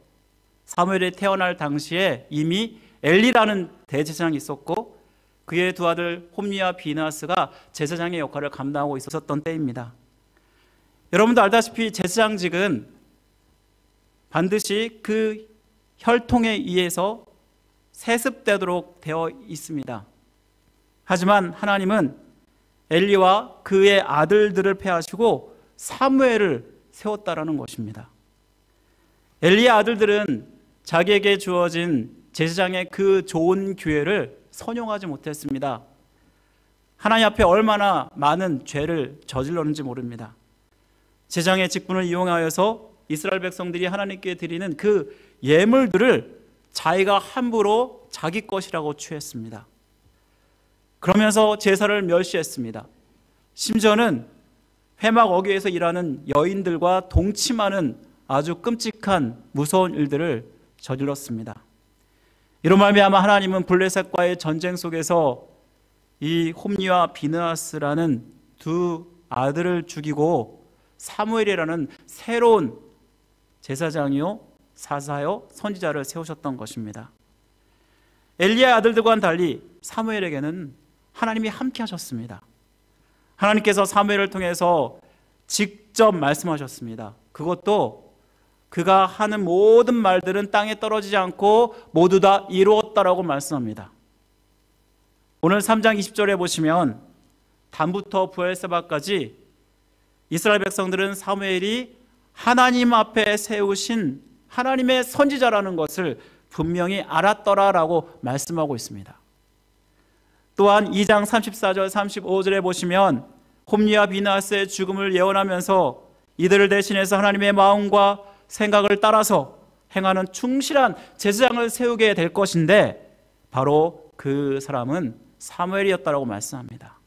사무엘이 태어날 당시에 이미 엘리라는 대제사장이 있었고 그의 두 아들 홈리와 비나스가 제사장의 역할을 감당하고 있었던 때입니다. 여러분도 알다시피 제사장직은 반드시 그 혈통에 의해서 세습되도록 되어 있습니다. 하지만 하나님은 엘리와 그의 아들들을 폐하시고 사무엘을 세웠다라는 것입니다. 엘리의 아들들은 자기에게 주어진 제사장의 그 좋은 기회를 선용하지 못했습니다. 하나님 앞에 얼마나 많은 죄를 저질렀는지 모릅니다. 제사장의 직분을 이용하여서 이스라엘 백성들이 하나님께 드리는 그 예물들을 자기가 함부로 자기 것이라고 취했습니다. 그러면서 제사를 멸시했습니다. 심지어는 회막 어귀에서 일하는 여인들과 동침하는 아주 끔찍한 무서운 일들을 저질렀습니다. 이로 말미암아 하나님은 블레셋과의 전쟁 속에서 이 홈리와 비느하스라는 두 아들을 죽이고 사무엘이라는 새로운 제사장이요 사사요 선지자를 세우셨던 것입니다. 엘리의 아들들과는 달리 사무엘에게는 하나님이 함께 하셨습니다. 하나님께서 사무엘을 통해서 직접 말씀하셨습니다. 그것도 그가 하는 모든 말들은 땅에 떨어지지 않고 모두 다 이루었다라고 말씀합니다. 오늘 3장 20절에 보시면 단부터 부엘세바까지 이스라엘 백성들은 사무엘이 하나님 앞에 세우신 하나님의 선지자라는 것을 분명히 알았더라라고 말씀하고 있습니다. 또한 2장 34절 35절에 보시면 홈리와 비나스의 죽음을 예언하면서 이들을 대신해서 하나님의 마음과 생각을 따라서 행하는 충실한 제사장을 세우게 될 것인데 바로 그 사람은 사무엘이었다라고 말씀합니다.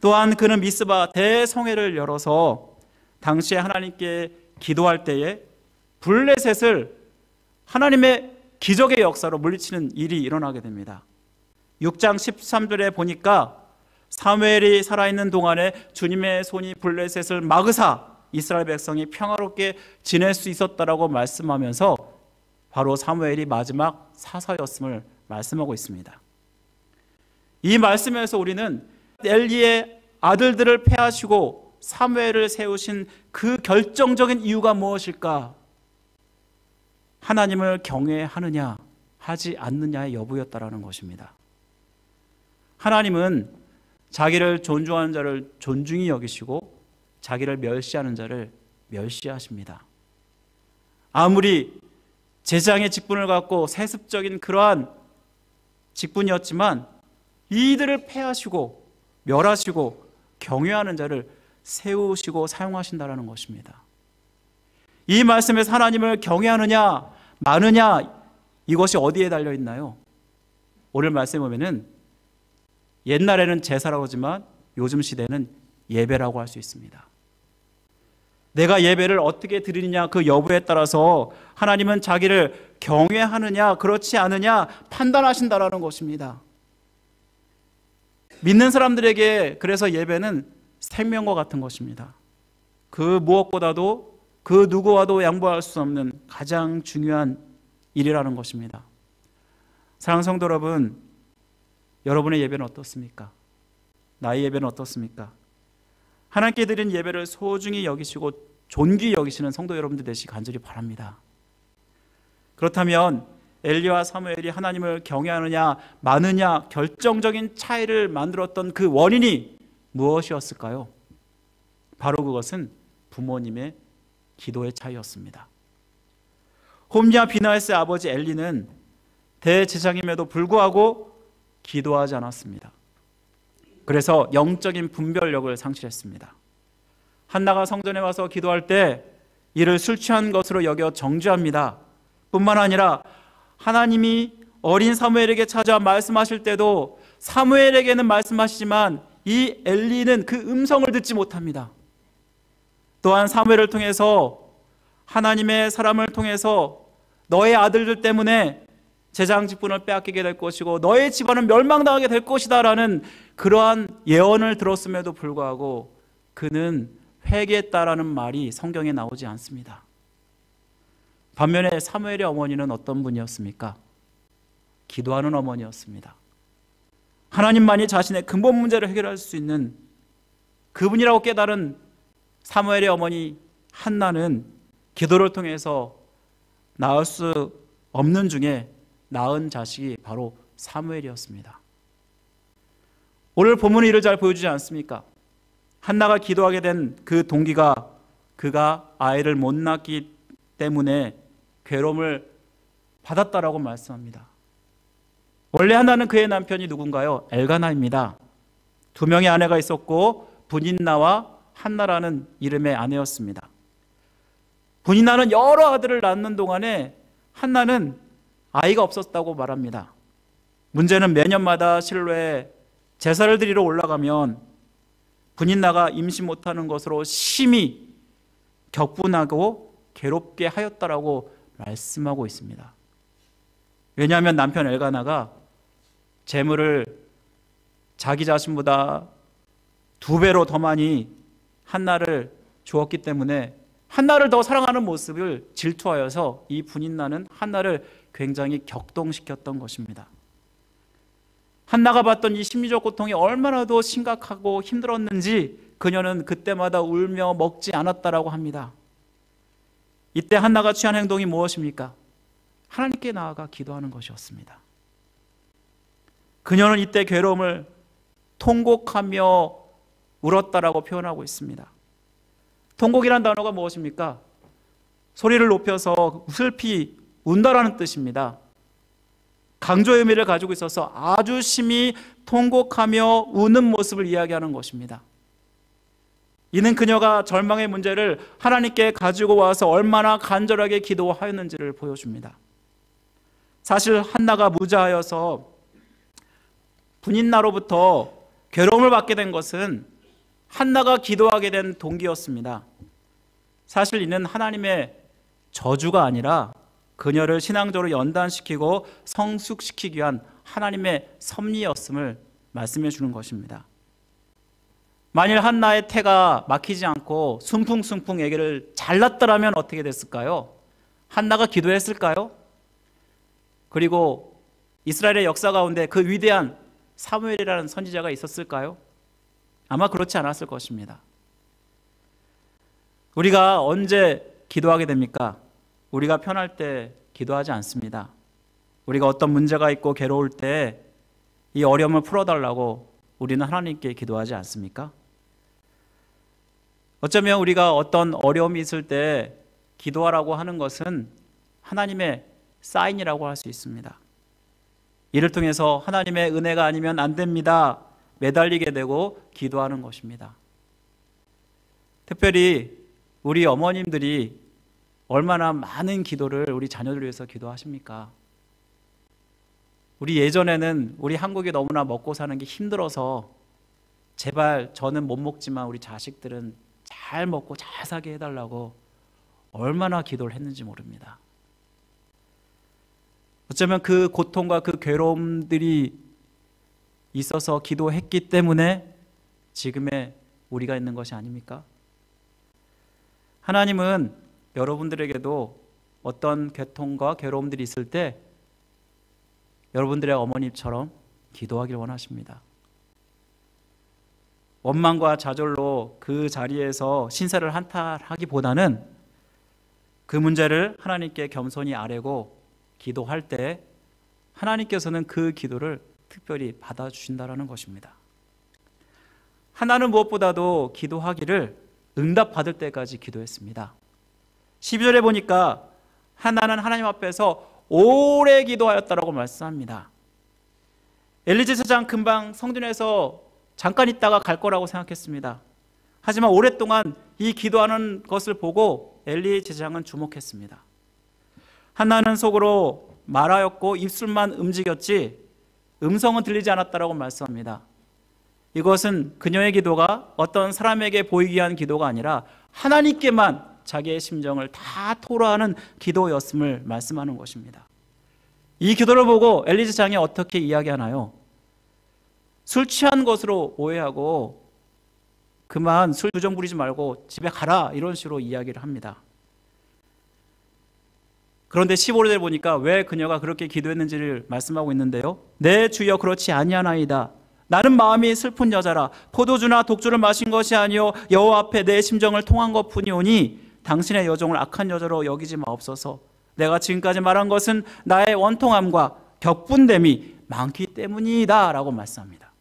또한 그는 미스바 대성회를 열어서 당시에 하나님께 기도할 때에 블레셋을 하나님의 기적의 역사로 물리치는 일이 일어나게 됩니다. 6장 13절에 보니까 사무엘이 살아있는 동안에 주님의 손이 블레셋을 막으사 이스라엘 백성이 평화롭게 지낼 수 있었다라고 말씀하면서 바로 사무엘이 마지막 사사였음을 말씀하고 있습니다. 이 말씀에서 우리는 엘리의 아들들을 패하시고 사무엘을 세우신 그 결정적인 이유가 무엇일까? 하나님을 경외하느냐 하지 않느냐의 여부였다라는 것입니다. 하나님은 자기를 존중하는 자를 존중히 여기시고 자기를 멸시하는 자를 멸시하십니다. 아무리 제사장의 직분을 갖고 세습적인 그러한 직분이었지만 이들을 패하시고 멸하시고 경외하는 자를 세우시고 사용하신다라는 것입니다. 이 말씀에서 하나님을 경외하느냐 마느냐 이것이 어디에 달려 있나요? 오늘 말씀에 보면은 옛날에는 제사라고 하지만 요즘 시대는 예배라고 할 수 있습니다. 내가 예배를 어떻게 드리느냐 그 여부에 따라서 하나님은 자기를 경외하느냐 그렇지 않느냐 판단하신다라는 것입니다. 믿는 사람들에게 그래서 예배는 생명과 같은 것입니다. 그 무엇보다도 그 누구와도 양보할 수 없는 가장 중요한 일이라는 것입니다. 사랑하는 성도 여러분, 여러분의 예배는 어떻습니까? 나의 예배는 어떻습니까? 하나님께 드린 예배를 소중히 여기시고 존귀히 여기시는 성도 여러분들 되시기 간절히 바랍니다. 그렇다면 엘리와 사무엘이 하나님을 경외하느냐 마느냐 결정적인 차이를 만들었던 그 원인이 무엇이었을까요? 바로 그것은 부모님의 기도의 차이였습니다. 홈리와 비나스의 아버지 엘리는 대제사장임에도 불구하고 기도하지 않았습니다. 그래서 영적인 분별력을 상실했습니다. 한나가 성전에 와서 기도할 때 이를 술 취한 것으로 여겨 정죄합니다. 뿐만 아니라 하나님이 어린 사무엘에게 찾아와 말씀하실 때도 사무엘에게는 말씀하시지만 이 엘리는 그 음성을 듣지 못합니다. 또한 사무엘을 통해서 하나님의 사람을 통해서 너의 아들들 때문에 제사장 직분을 빼앗기게 될 것이고 너의 집안은 멸망당하게 될 것이다 라는 그러한 예언을 들었음에도 불구하고 그는 회개했다라는 말이 성경에 나오지 않습니다. 반면에 사무엘의 어머니는 어떤 분이었습니까? 기도하는 어머니였습니다. 하나님만이 자신의 근본 문제를 해결할 수 있는 그분이라고 깨달은 사무엘의 어머니 한나는 기도를 통해서 낳을 수 없는 중에 낳은 자식이 바로 사무엘이었습니다. 오늘 본문은 이를 잘 보여주지 않습니까? 한나가 기도하게 된 그 동기가 그가 아이를 못 낳기 때문에 괴로움을 받았다라고 말씀합니다. 원래 한나는 그의 남편이 누군가요? 엘가나입니다. 2명의 아내가 있었고 분인나와 한나라는 이름의 아내였습니다. 분인나는 여러 아들을 낳는 동안에 한나는 아이가 없었다고 말합니다. 문제는 매년마다 실로에 제사를 드리러 올라가면 분인나가 임신 못하는 것으로 심히 격분하고 괴롭게 하였다라고 말씀하고 있습니다. 왜냐하면 남편 엘가나가 재물을 자기 자신보다 2배로 더 많이 한나를 주었기 때문에 한나를 더 사랑하는 모습을 질투하여서 이 분인나는 한나를 굉장히 격동시켰던 것입니다. 한나가 받던 이 심리적 고통이 얼마나 더 심각하고 힘들었는지 그녀는 그때마다 울며 먹지 않았다라고 합니다. 이때 한나가 취한 행동이 무엇입니까? 하나님께 나아가 기도하는 것이었습니다. 그녀는 이때 괴로움을 통곡하며 울었다라고 표현하고 있습니다. 통곡이란 단어가 무엇입니까? 소리를 높여서 슬피 운다라는 뜻입니다. 강조의 의미를 가지고 있어서 아주 심히 통곡하며 우는 모습을 이야기하는 것입니다. 이는 그녀가 절망의 문제를 하나님께 가지고 와서 얼마나 간절하게 기도하였는지를 보여줍니다. 사실 한나가 무자하여서 분인나로부터 괴로움을 받게 된 것은 한나가 기도하게 된 동기였습니다. 사실 이는 하나님의 저주가 아니라 그녀를 신앙적으로 연단시키고 성숙시키기 위한 하나님의 섭리였음을 말씀해 주는 것입니다. 만일 한나의 태가 막히지 않고 순풍순풍 아기를 잘 낳았더라면 어떻게 됐을까요? 한나가 기도했을까요? 그리고 이스라엘의 역사 가운데 그 위대한 사무엘이라는 선지자가 있었을까요? 아마 그렇지 않았을 것입니다. 우리가 언제 기도하게 됩니까? 우리가 편할 때 기도하지 않습니다. 우리가 어떤 문제가 있고 괴로울 때 이 어려움을 풀어달라고 우리는 하나님께 기도하지 않습니까? 어쩌면 우리가 어떤 어려움이 있을 때 기도하라고 하는 것은 하나님의 사인이라고 할 수 있습니다. 이를 통해서 하나님의 은혜가 아니면 안 됩니다. 매달리게 되고 기도하는 것입니다. 특별히 우리 어머님들이 얼마나 많은 기도를 우리 자녀들 위해서 기도하십니까? 우리 예전에는 우리 한국이 너무나 먹고 사는 게 힘들어서 제발 저는 못 먹지만 우리 자식들은 잘 먹고 잘 사게 해달라고 얼마나 기도를 했는지 모릅니다. 어쩌면 그 고통과 그 괴로움들이 있어서 기도했기 때문에 지금의 우리가 있는 것이 아닙니까? 하나님은 여러분들에게도 어떤 고통과 괴로움들이 있을 때 여러분들의 어머니처럼 기도하길 원하십니다. 원망과 좌절로 그 자리에서 신세를 한탄하기보다는 그 문제를 하나님께 겸손히 아뢰고 기도할 때 하나님께서는 그 기도를 특별히 받아주신다는 것입니다. 하나는 무엇보다도 기도하기를 응답받을 때까지 기도했습니다. 12절에 보니까 하나는 하나님 앞에서 오래 기도하였다라고 말씀합니다. 엘리 제사장 금방 성전에서 잠깐 있다가 갈 거라고 생각했습니다. 하지만 오랫동안 이 기도하는 것을 보고 엘리 제사장은 주목했습니다. 한나는 속으로 말하였고 입술만 움직였지 음성은 들리지 않았다라고 말씀합니다. 이것은 그녀의 기도가 어떤 사람에게 보이기 위한 기도가 아니라 하나님께만 자기의 심정을 다 토로하는 기도였음을 말씀하는 것입니다. 이 기도를 보고 엘리 제사장이 어떻게 이야기하나요? 술 취한 것으로 오해하고 그만 술 주정 부리지 말고 집에 가라 이런 식으로 이야기를 합니다. 그런데 15절에 보니까 왜 그녀가 그렇게 기도했는지를 말씀하고 있는데요. 내 주여 그렇지 아니하나이다. 나는 마음이 슬픈 여자라. 포도주나 독주를 마신 것이 아니요 여호와 앞에 내 심정을 통한 것뿐이오니 당신의 여종을 악한 여자로 여기지 마옵소서. 내가 지금까지 말한 것은 나의 원통함과 격분됨이 많기 때문이다 라고 말씀합니다.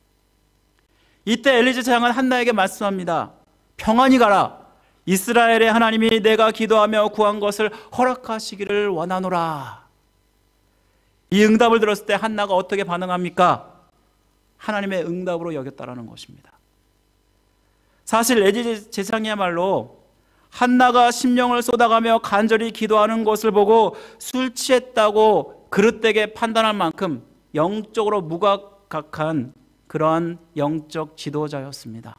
이때 엘리 제사장은 한나에게 말씀합니다. 평안히 가라. 이스라엘의 하나님이 내가 기도하며 구한 것을 허락하시기를 원하노라. 이 응답을 들었을 때 한나가 어떻게 반응합니까? 하나님의 응답으로 여겼다라는 것입니다. 사실 엘리 제사장이야말로 한나가 심령을 쏟아가며 간절히 기도하는 것을 보고 술 취했다고 그릇되게 판단할 만큼 영적으로 무감각한 그러한 영적 지도자였습니다.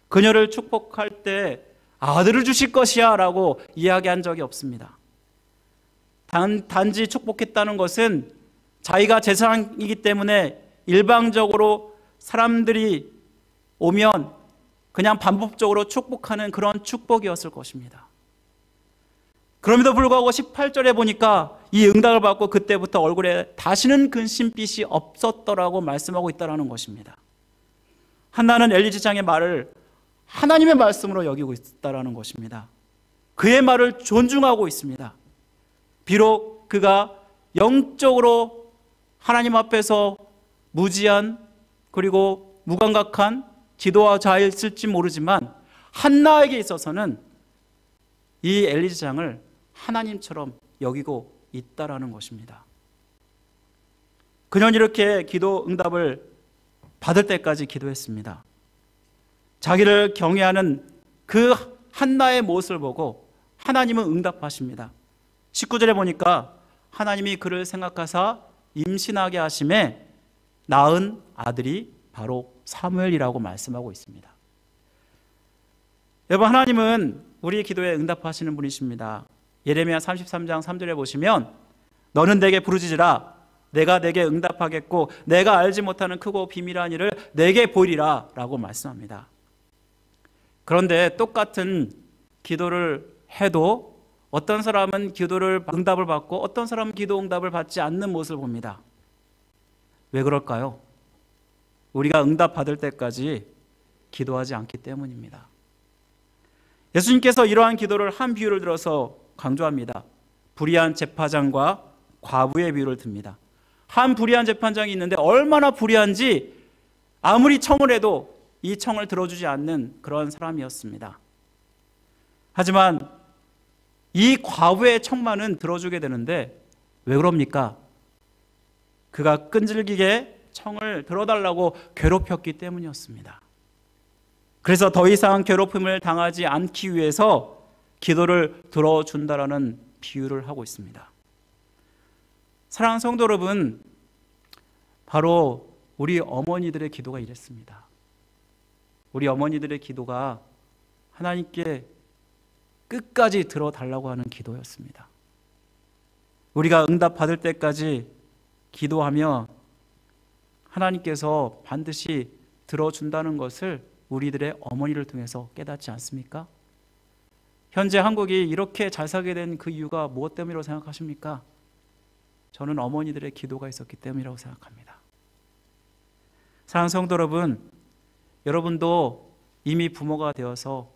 그녀를 축복할 때 아들을 주실 것이야 라고 이야기한 적이 없습니다. 단지 축복했다는 것은 자기가 제사장이기 때문에 일방적으로 사람들이 오면 그냥 반복적으로 축복하는 그런 축복이었을 것입니다. 그럼에도 불구하고 18절에 보니까 이 응답을 받고 그때부터 얼굴에 다시는 근심빛이 없었더라고 말씀하고 있다는 것입니다. 한나는 엘리 제사장의 말을 하나님의 말씀으로 여기고 있다는 것입니다. 그의 말을 존중하고 있습니다. 비록 그가 영적으로 하나님 앞에서 무지한 그리고 무감각한 지도자였을지 모르지만 한나에게 있어서는 이 엘리사장을 하나님처럼 여기고 있다라는 것입니다. 그녀는 이렇게 기도 응답을 받을 때까지 기도했습니다. 자기를 경외하는 그 한나의 모습을 보고 하나님은 응답하십니다. 19절에 보니까 하나님이 그를 생각하사 임신하게 하심에 낳은 아들이 바로 사무엘이라고 말씀하고 있습니다. 여러분, 하나님은 우리 기도에 응답하시는 분이십니다. 예레미야 33장 3절에 보시면 너는 내게 부르짖으라 내가 내게 응답하겠고 내가 알지 못하는 크고 비밀한 일을 내게 보이리라 라고 말씀합니다. 그런데 똑같은 기도를 해도 어떤 사람은 기도를 응답을 받고 어떤 사람은 기도 응답을 받지 않는 모습을 봅니다. 왜 그럴까요? 우리가 응답 받을 때까지 기도하지 않기 때문입니다. 예수님께서 이러한 기도를 한 비유를 들어서 강조합니다. 불의한 재판장과 과부의 비유를 듭니다. 한 불의한 재판장이 있는데 얼마나 불의한지 아무리 청을 해도 이 청을 들어주지 않는 그런 사람이었습니다. 하지만 이 과부의 청만은 들어주게 되는데 왜 그럽니까? 그가 끈질기게 청을 들어달라고 괴롭혔기 때문이었습니다. 그래서 더 이상 괴롭힘을 당하지 않기 위해서 기도를 들어준다라는 비유를 하고 있습니다. 사랑하는 성도 여러분, 바로 우리 어머니들의 기도가 이랬습니다. 우리 어머니들의 기도가 하나님께 끝까지 들어달라고 하는 기도였습니다. 우리가 응답 받을 때까지 기도하며 하나님께서 반드시 들어준다는 것을 우리들의 어머니를 통해서 깨닫지 않습니까? 현재 한국이 이렇게 잘 살게 된 그 이유가 무엇 때문이라고 생각하십니까? 저는 어머니들의 기도가 있었기 때문이라고 생각합니다. 사랑하는 성도 여러분, 여러분도 이미 부모가 되어서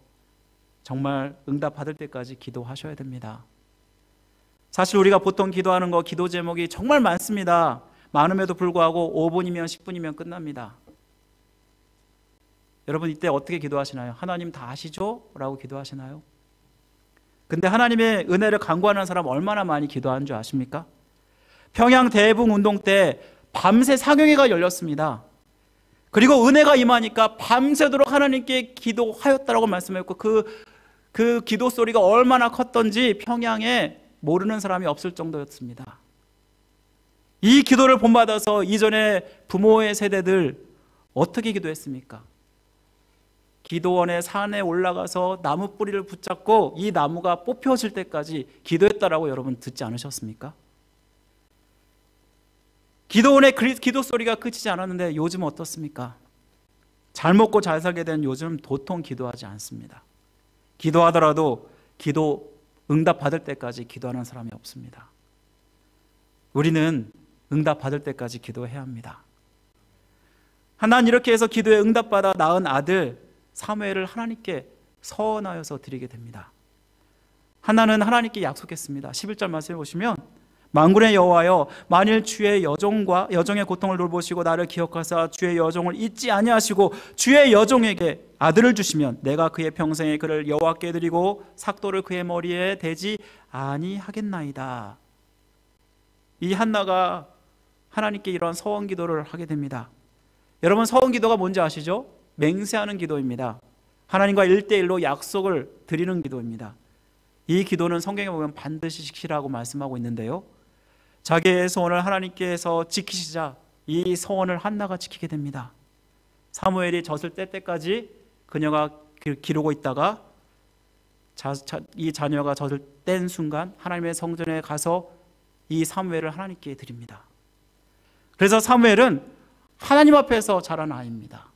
정말 응답 받을 때까지 기도하셔야 됩니다. 사실 우리가 보통 기도하는 거 기도 제목이 정말 많습니다. 많음에도 불구하고 5분이면 10분이면 끝납니다. 여러분 이때 어떻게 기도하시나요? 하나님 다 아시죠? 라고 기도하시나요? 근데 하나님의 은혜를 간구하는 사람 얼마나 많이 기도하는 줄 아십니까? 평양 대붕 운동 때 밤새 사경회가 열렸습니다. 그리고 은혜가 임하니까 밤새도록 하나님께 기도하였다라고 말씀했고 그 기도 소리가 얼마나 컸던지 평양에 모르는 사람이 없을 정도였습니다. 이 기도를 본받아서 이전에 부모의 세대들 어떻게 기도했습니까? 기도원의 산에 올라가서 나무 뿌리를 붙잡고 이 나무가 뽑혀질 때까지 기도했다라고 여러분 듣지 않으셨습니까? 기도원의 기도 소리가 그치지 않았는데 요즘 어떻습니까? 잘 먹고 잘 살게 된 요즘 도통 기도하지 않습니다. 기도하더라도 기도 응답 받을 때까지 기도하는 사람이 없습니다. 우리는 응답 받을 때까지 기도해야 합니다. 하나는 이렇게 해서 기도에 응답받아 낳은 아들 사무엘을 하나님께 서원하여서 드리게 됩니다. 하나는 하나님께 약속했습니다. 11절 말씀해 보시면 만군의 여호와여 만일 주의 여종의 고통을 돌보시고 나를 기억하사 주의 여종을 잊지 아니하시고 주의 여종에게 아들을 주시면 내가 그의 평생에 그를 여호와께 드리고 삭도를 그의 머리에 대지 아니하겠나이다. 이 한나가 하나님께 이러한 서원 기도를 하게 됩니다. 여러분 서원 기도가 뭔지 아시죠? 맹세하는 기도입니다. 하나님과 1대1로 약속을 드리는 기도입니다. 이 기도는 성경에 보면 반드시 지키라고 말씀하고 있는데요, 자기의 소원을 하나님께서 지키시자 이 소원을 한나가 지키게 됩니다. 사무엘이 젖을 뗄 때까지 그녀가 기르고 있다가 이 자녀가 젖을 뗀 순간 하나님의 성전에 가서 이 사무엘을 하나님께 드립니다. 그래서 사무엘은 하나님 앞에서 자란 아이입니다.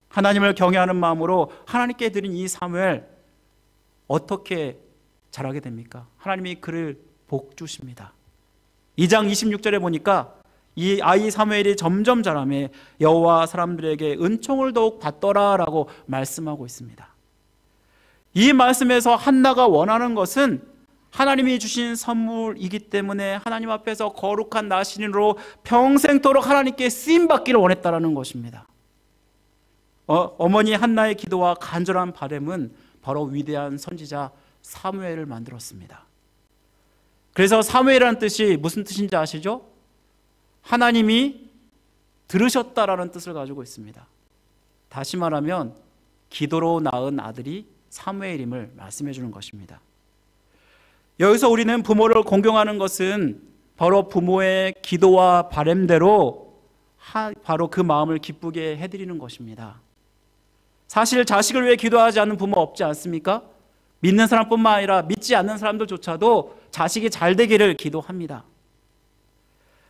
하나님을 경외하는 마음으로 하나님께 드린 이 사무엘 어떻게 자라게 됩니까? 하나님이 그를 복 주십니다. 2장 26절에 보니까 이 아이 사무엘이 점점 자라매 여호와 사람들에게 은총을 더욱 받더라라고 말씀하고 있습니다. 이 말씀에서 한나가 원하는 것은 하나님이 주신 선물이기 때문에 하나님 앞에서 거룩한 나신으로 평생토록 하나님께 쓰임받기를 원했다라는 것입니다. 어머니 한나의 기도와 간절한 바람은 바로 위대한 선지자 사무엘을 만들었습니다. 그래서 사무엘이라는 뜻이 무슨 뜻인지 아시죠? 하나님이 들으셨다라는 뜻을 가지고 있습니다. 다시 말하면 기도로 낳은 아들이 사무엘임을 말씀해 주는 것입니다. 여기서 우리는 부모를 공경하는 것은 바로 부모의 기도와 바램대로 바로 그 마음을 기쁘게 해드리는 것입니다. 사실 자식을 위해 기도하지 않는 부모 없지 않습니까? 믿는 사람뿐만 아니라 믿지 않는 사람들조차도 자식이 잘 되기를 기도합니다.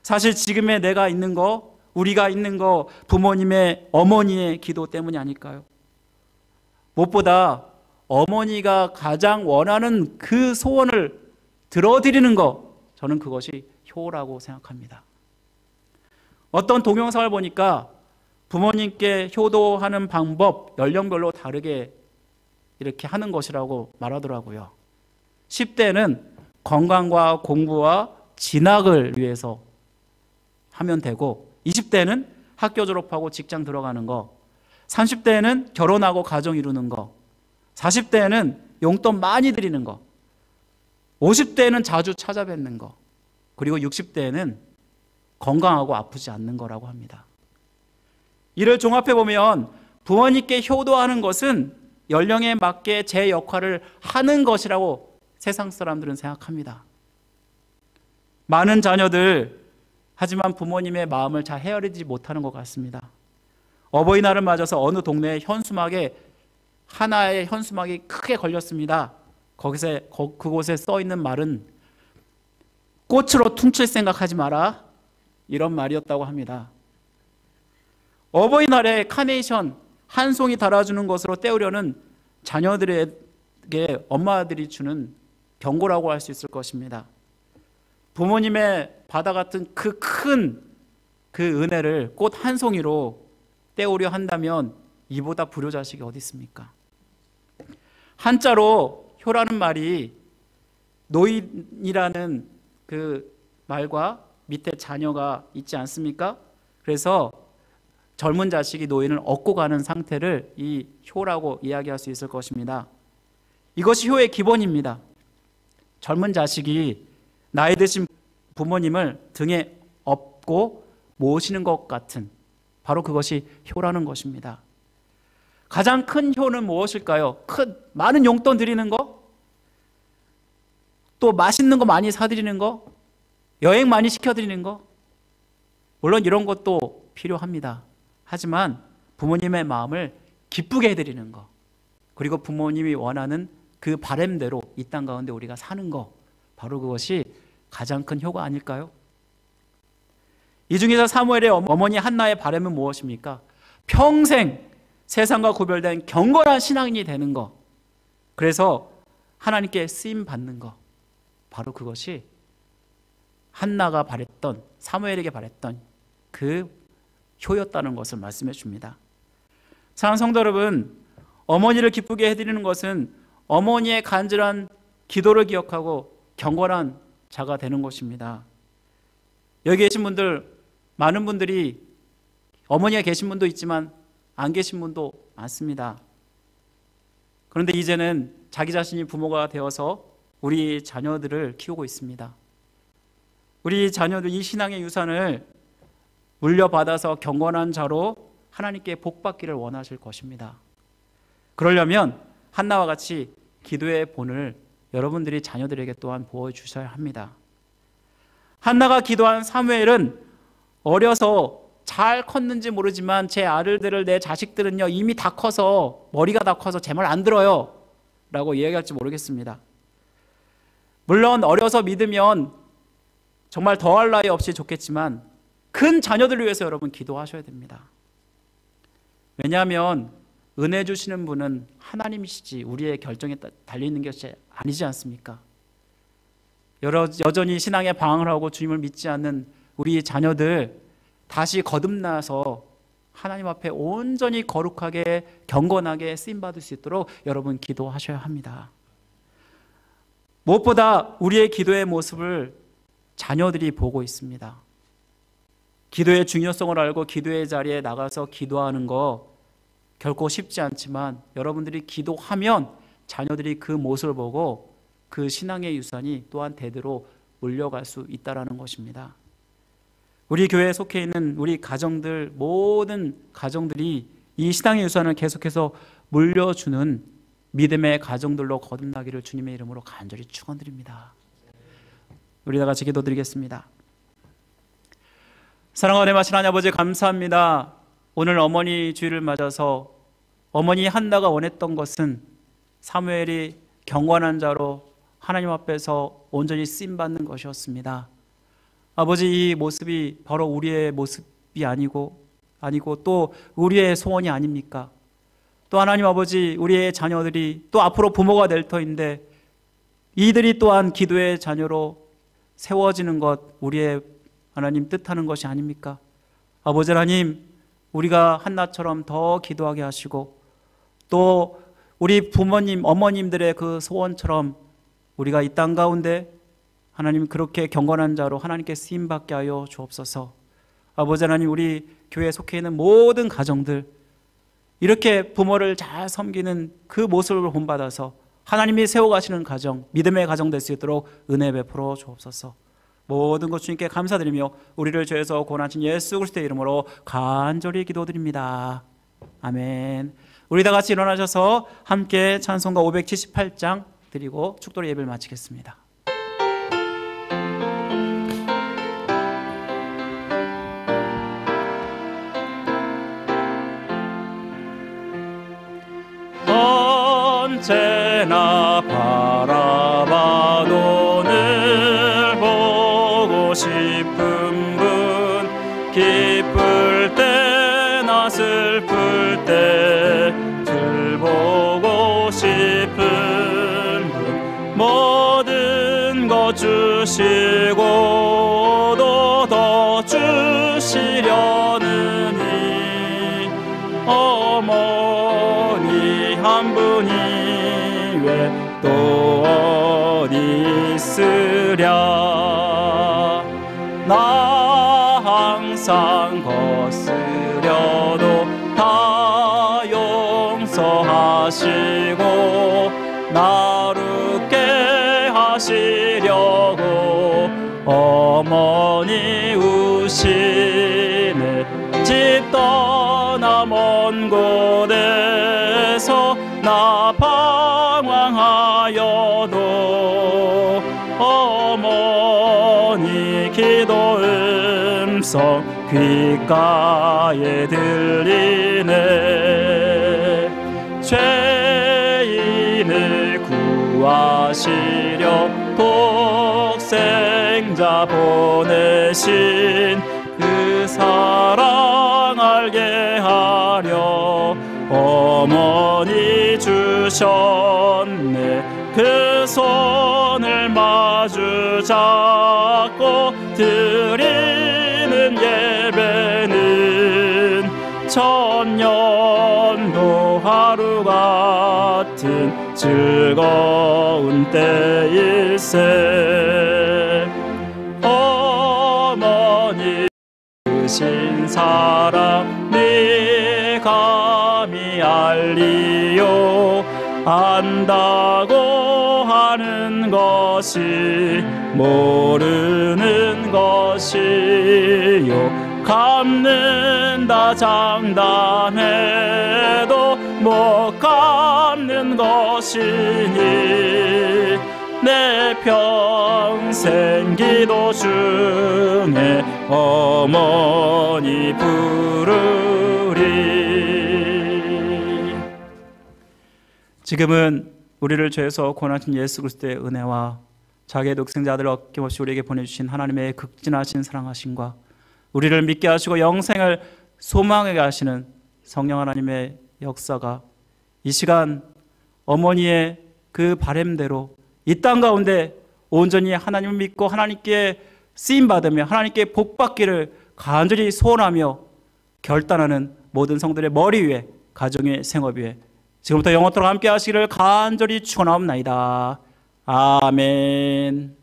사실 지금의 내가 있는 거, 우리가 있는 거 부모님의, 어머니의 기도 때문이 아닐까요? 무엇보다 어머니가 가장 원하는 그 소원을 들어드리는 거, 저는 그것이 효라고 생각합니다. 어떤 동영상을 보니까 부모님께 효도하는 방법 연령별로 다르게 이렇게 하는 것이라고 말하더라고요. 10대는 건강과 공부와 진학을 위해서 하면 되고, 20대는 학교 졸업하고 직장 들어가는 거, 30대는 결혼하고 가정 이루는 거, 40대는 용돈 많이 드리는 거, 50대는 자주 찾아뵙는 거, 그리고 60대는 건강하고 아프지 않는 거라고 합니다. 이를 종합해 보면 부모님께 효도하는 것은 연령에 맞게 제 역할을 하는 것이라고 세상 사람들은 생각합니다. 많은 자녀들, 하지만 부모님의 마음을 잘 헤아리지 못하는 것 같습니다. 어버이날을 맞아서 어느 동네에 현수막에 하나의 현수막이 크게 걸렸습니다. 그곳에 써 있는 말은 꽃으로 퉁칠 생각하지 마라, 이런 말이었다고 합니다. 어버이날에 카네이션 한 송이 달아주는 것으로 때우려는 자녀들에게 엄마들이 주는 경고라고 할 수 있을 것입니다. 부모님의 바다 같은 그 큰 그 은혜를 꽃 한 송이로 때우려 한다면 이보다 불효자식이 어디 있습니까? 한자로 효라는 말이 노인이라는 그 말과 밑에 자녀가 있지 않습니까? 그래서 젊은 자식이 노인을 얻고 가는 상태를 이 효라고 이야기할 수 있을 것입니다. 이것이 효의 기본입니다. 젊은 자식이 나이 드신 부모님을 등에 업고 모시는 것 같은, 바로 그것이 효라는 것입니다. 가장 큰 효는 무엇일까요? 많은 용돈 드리는 거? 또 맛있는 거 많이 사드리는 거? 여행 많이 시켜드리는 거? 물론 이런 것도 필요합니다. 하지만 부모님의 마음을 기쁘게 해드리는 거, 그리고 부모님이 원하는 그 바램대로 이 땅 가운데 우리가 사는 거, 바로 그것이 가장 큰 효가 아닐까요? 이 중에서 사무엘의 어머니 한나의 바램은 무엇입니까? 평생 세상과 구별된 경건한 신앙인이 되는 거, 그래서 하나님께 쓰임 받는 거, 바로 그것이 한나가 바랬던, 사무엘에게 바랬던 그 효였다는 것을 말씀해 줍니다. 사랑하는 성도 여러분, 어머니를 기쁘게 해드리는 것은 어머니의 간절한 기도를 기억하고 경건한 자가 되는 것입니다. 여기 계신 분들, 많은 분들이 어머니가 계신 분도 있지만 안 계신 분도 많습니다. 그런데 이제는 자기 자신이 부모가 되어서 우리 자녀들을 키우고 있습니다. 우리 자녀들 이 신앙의 유산을 물려받아서 경건한 자로 하나님께 복받기를 원하실 것입니다. 그러려면 한나와 같이 기도의 본을 여러분들이 자녀들에게 또한 보여주셔야 합니다. 한나가 기도한 사무엘은 어려서 잘 컸는지 모르지만 제 아들들을, 내 자식들은요 이미 다 커서, 머리가 다 커서 제 말 안 들어요 라고 이야기할지 모르겠습니다. 물론 어려서 믿으면 정말 더할 나위 없이 좋겠지만 큰 자녀들을 위해서 여러분 기도하셔야 됩니다. 왜냐하면 은혜 주시는 분은 하나님이시지 우리의 결정에 달려있는 것이 아니지 않습니까? 여전히 신앙에 방황을 하고 주님을 믿지 않는 우리 자녀들 다시 거듭나서 하나님 앞에 온전히 거룩하게 경건하게 쓰임받을 수 있도록 여러분 기도하셔야 합니다. 무엇보다 우리의 기도의 모습을 자녀들이 보고 있습니다. 기도의 중요성을 알고 기도의 자리에 나가서 기도하는 거 결코 쉽지 않지만 여러분들이 기도하면 자녀들이 그 모습을 보고 그 신앙의 유산이 또한 대대로 물려갈 수 있다는 것입니다. 우리 교회에 속해 있는 우리 가정들, 모든 가정들이 이 신앙의 유산을 계속해서 물려주는 믿음의 가정들로 거듭나기를 주님의 이름으로 간절히 축원드립니다. 우리 다 같이 기도드리겠습니다. 사랑하는 은혜마신 하나님 아버지, 감사합니다. 오늘 어머니 주일을 맞아서 어머니 한나가 원했던 것은 사무엘이 경건한 자로 하나님 앞에서 온전히 쓰임받는 것이었습니다. 아버지, 이 모습이 바로 우리의 모습이 아니고 또 우리의 소원이 아닙니까? 또 하나님 아버지, 우리의 자녀들이 또 앞으로 부모가 될 터인데 이들이 또한 기도의 자녀로 세워지는 것, 우리의 하나님 뜻하는 것이 아닙니까? 아버지 하나님, 우리가 한나처럼 더 기도하게 하시고 또 우리 부모님, 어머님들의 그 소원처럼 우리가 이 땅 가운데 하나님 그렇게 경건한 자로 하나님께 쓰임받게 하여 주옵소서. 아버지 하나님, 우리 교회에 속해 있는 모든 가정들, 이렇게 부모를 잘 섬기는 그 모습을 본받아서 하나님이 세워가시는 가정, 믿음의 가정 될 수 있도록 은혜 베풀어 주옵소서. 모든 것 주님께 감사드리며 우리를 죄에서 구원하신 예수 그리스도의 이름으로 간절히 기도드립니다. 아멘. 우리 다 같이 일어나셔서 함께 찬송가 578장 드리고 축도로 예배를 마치겠습니다. 언제나 바라봐도 늘 보고 싶은 분, 기쁠 때나 슬플 때 늘 보고 싶은 분, 모든 것 주시고도 더 주시려느니 어머니 한 분이 왜 또 어디 있으랴. 나 항상 거스려도 다 용서하시고 나르게 하시려고 어머니 우시네. 집 떠나 먼 곳에서 나 방황하여도 어머니 기도 음성 귓가에 들리네. 죄인을 구하시려 독생자 보내신 그 사랑 알게 하려 어머니 주셨네. 그 손을 마주 잡고 드리는 예배는 천년도 하루 같은 즐거운 때일세. 어머니 주신 사랑 네 감히 알리요. 안다고 하는 것이 모르는 것이요. 갚는다 장담해도 못 갚는 것이니 내 평생 기도 중에 어머니 부르리. 지금은 우리를 죄에서 구원하신 예수 그리스도의 은혜와 자기의 독생자들을 어김없이 우리에게 보내주신 하나님의 극진하신 사랑하심과 우리를 믿게 하시고 영생을 소망하게 하시는 성령 하나님의 역사가 이 시간 어머니의 그 바램대로 이 땅 가운데 온전히 하나님을 믿고 하나님께 쓰임받으며 하나님께 복받기를 간절히 소원하며 결단하는 모든 성들의 머리 위에, 가정의 생업 위에 지금부터 영원토록 함께 하시기를 간절히 축원하옵나이다. 아멘.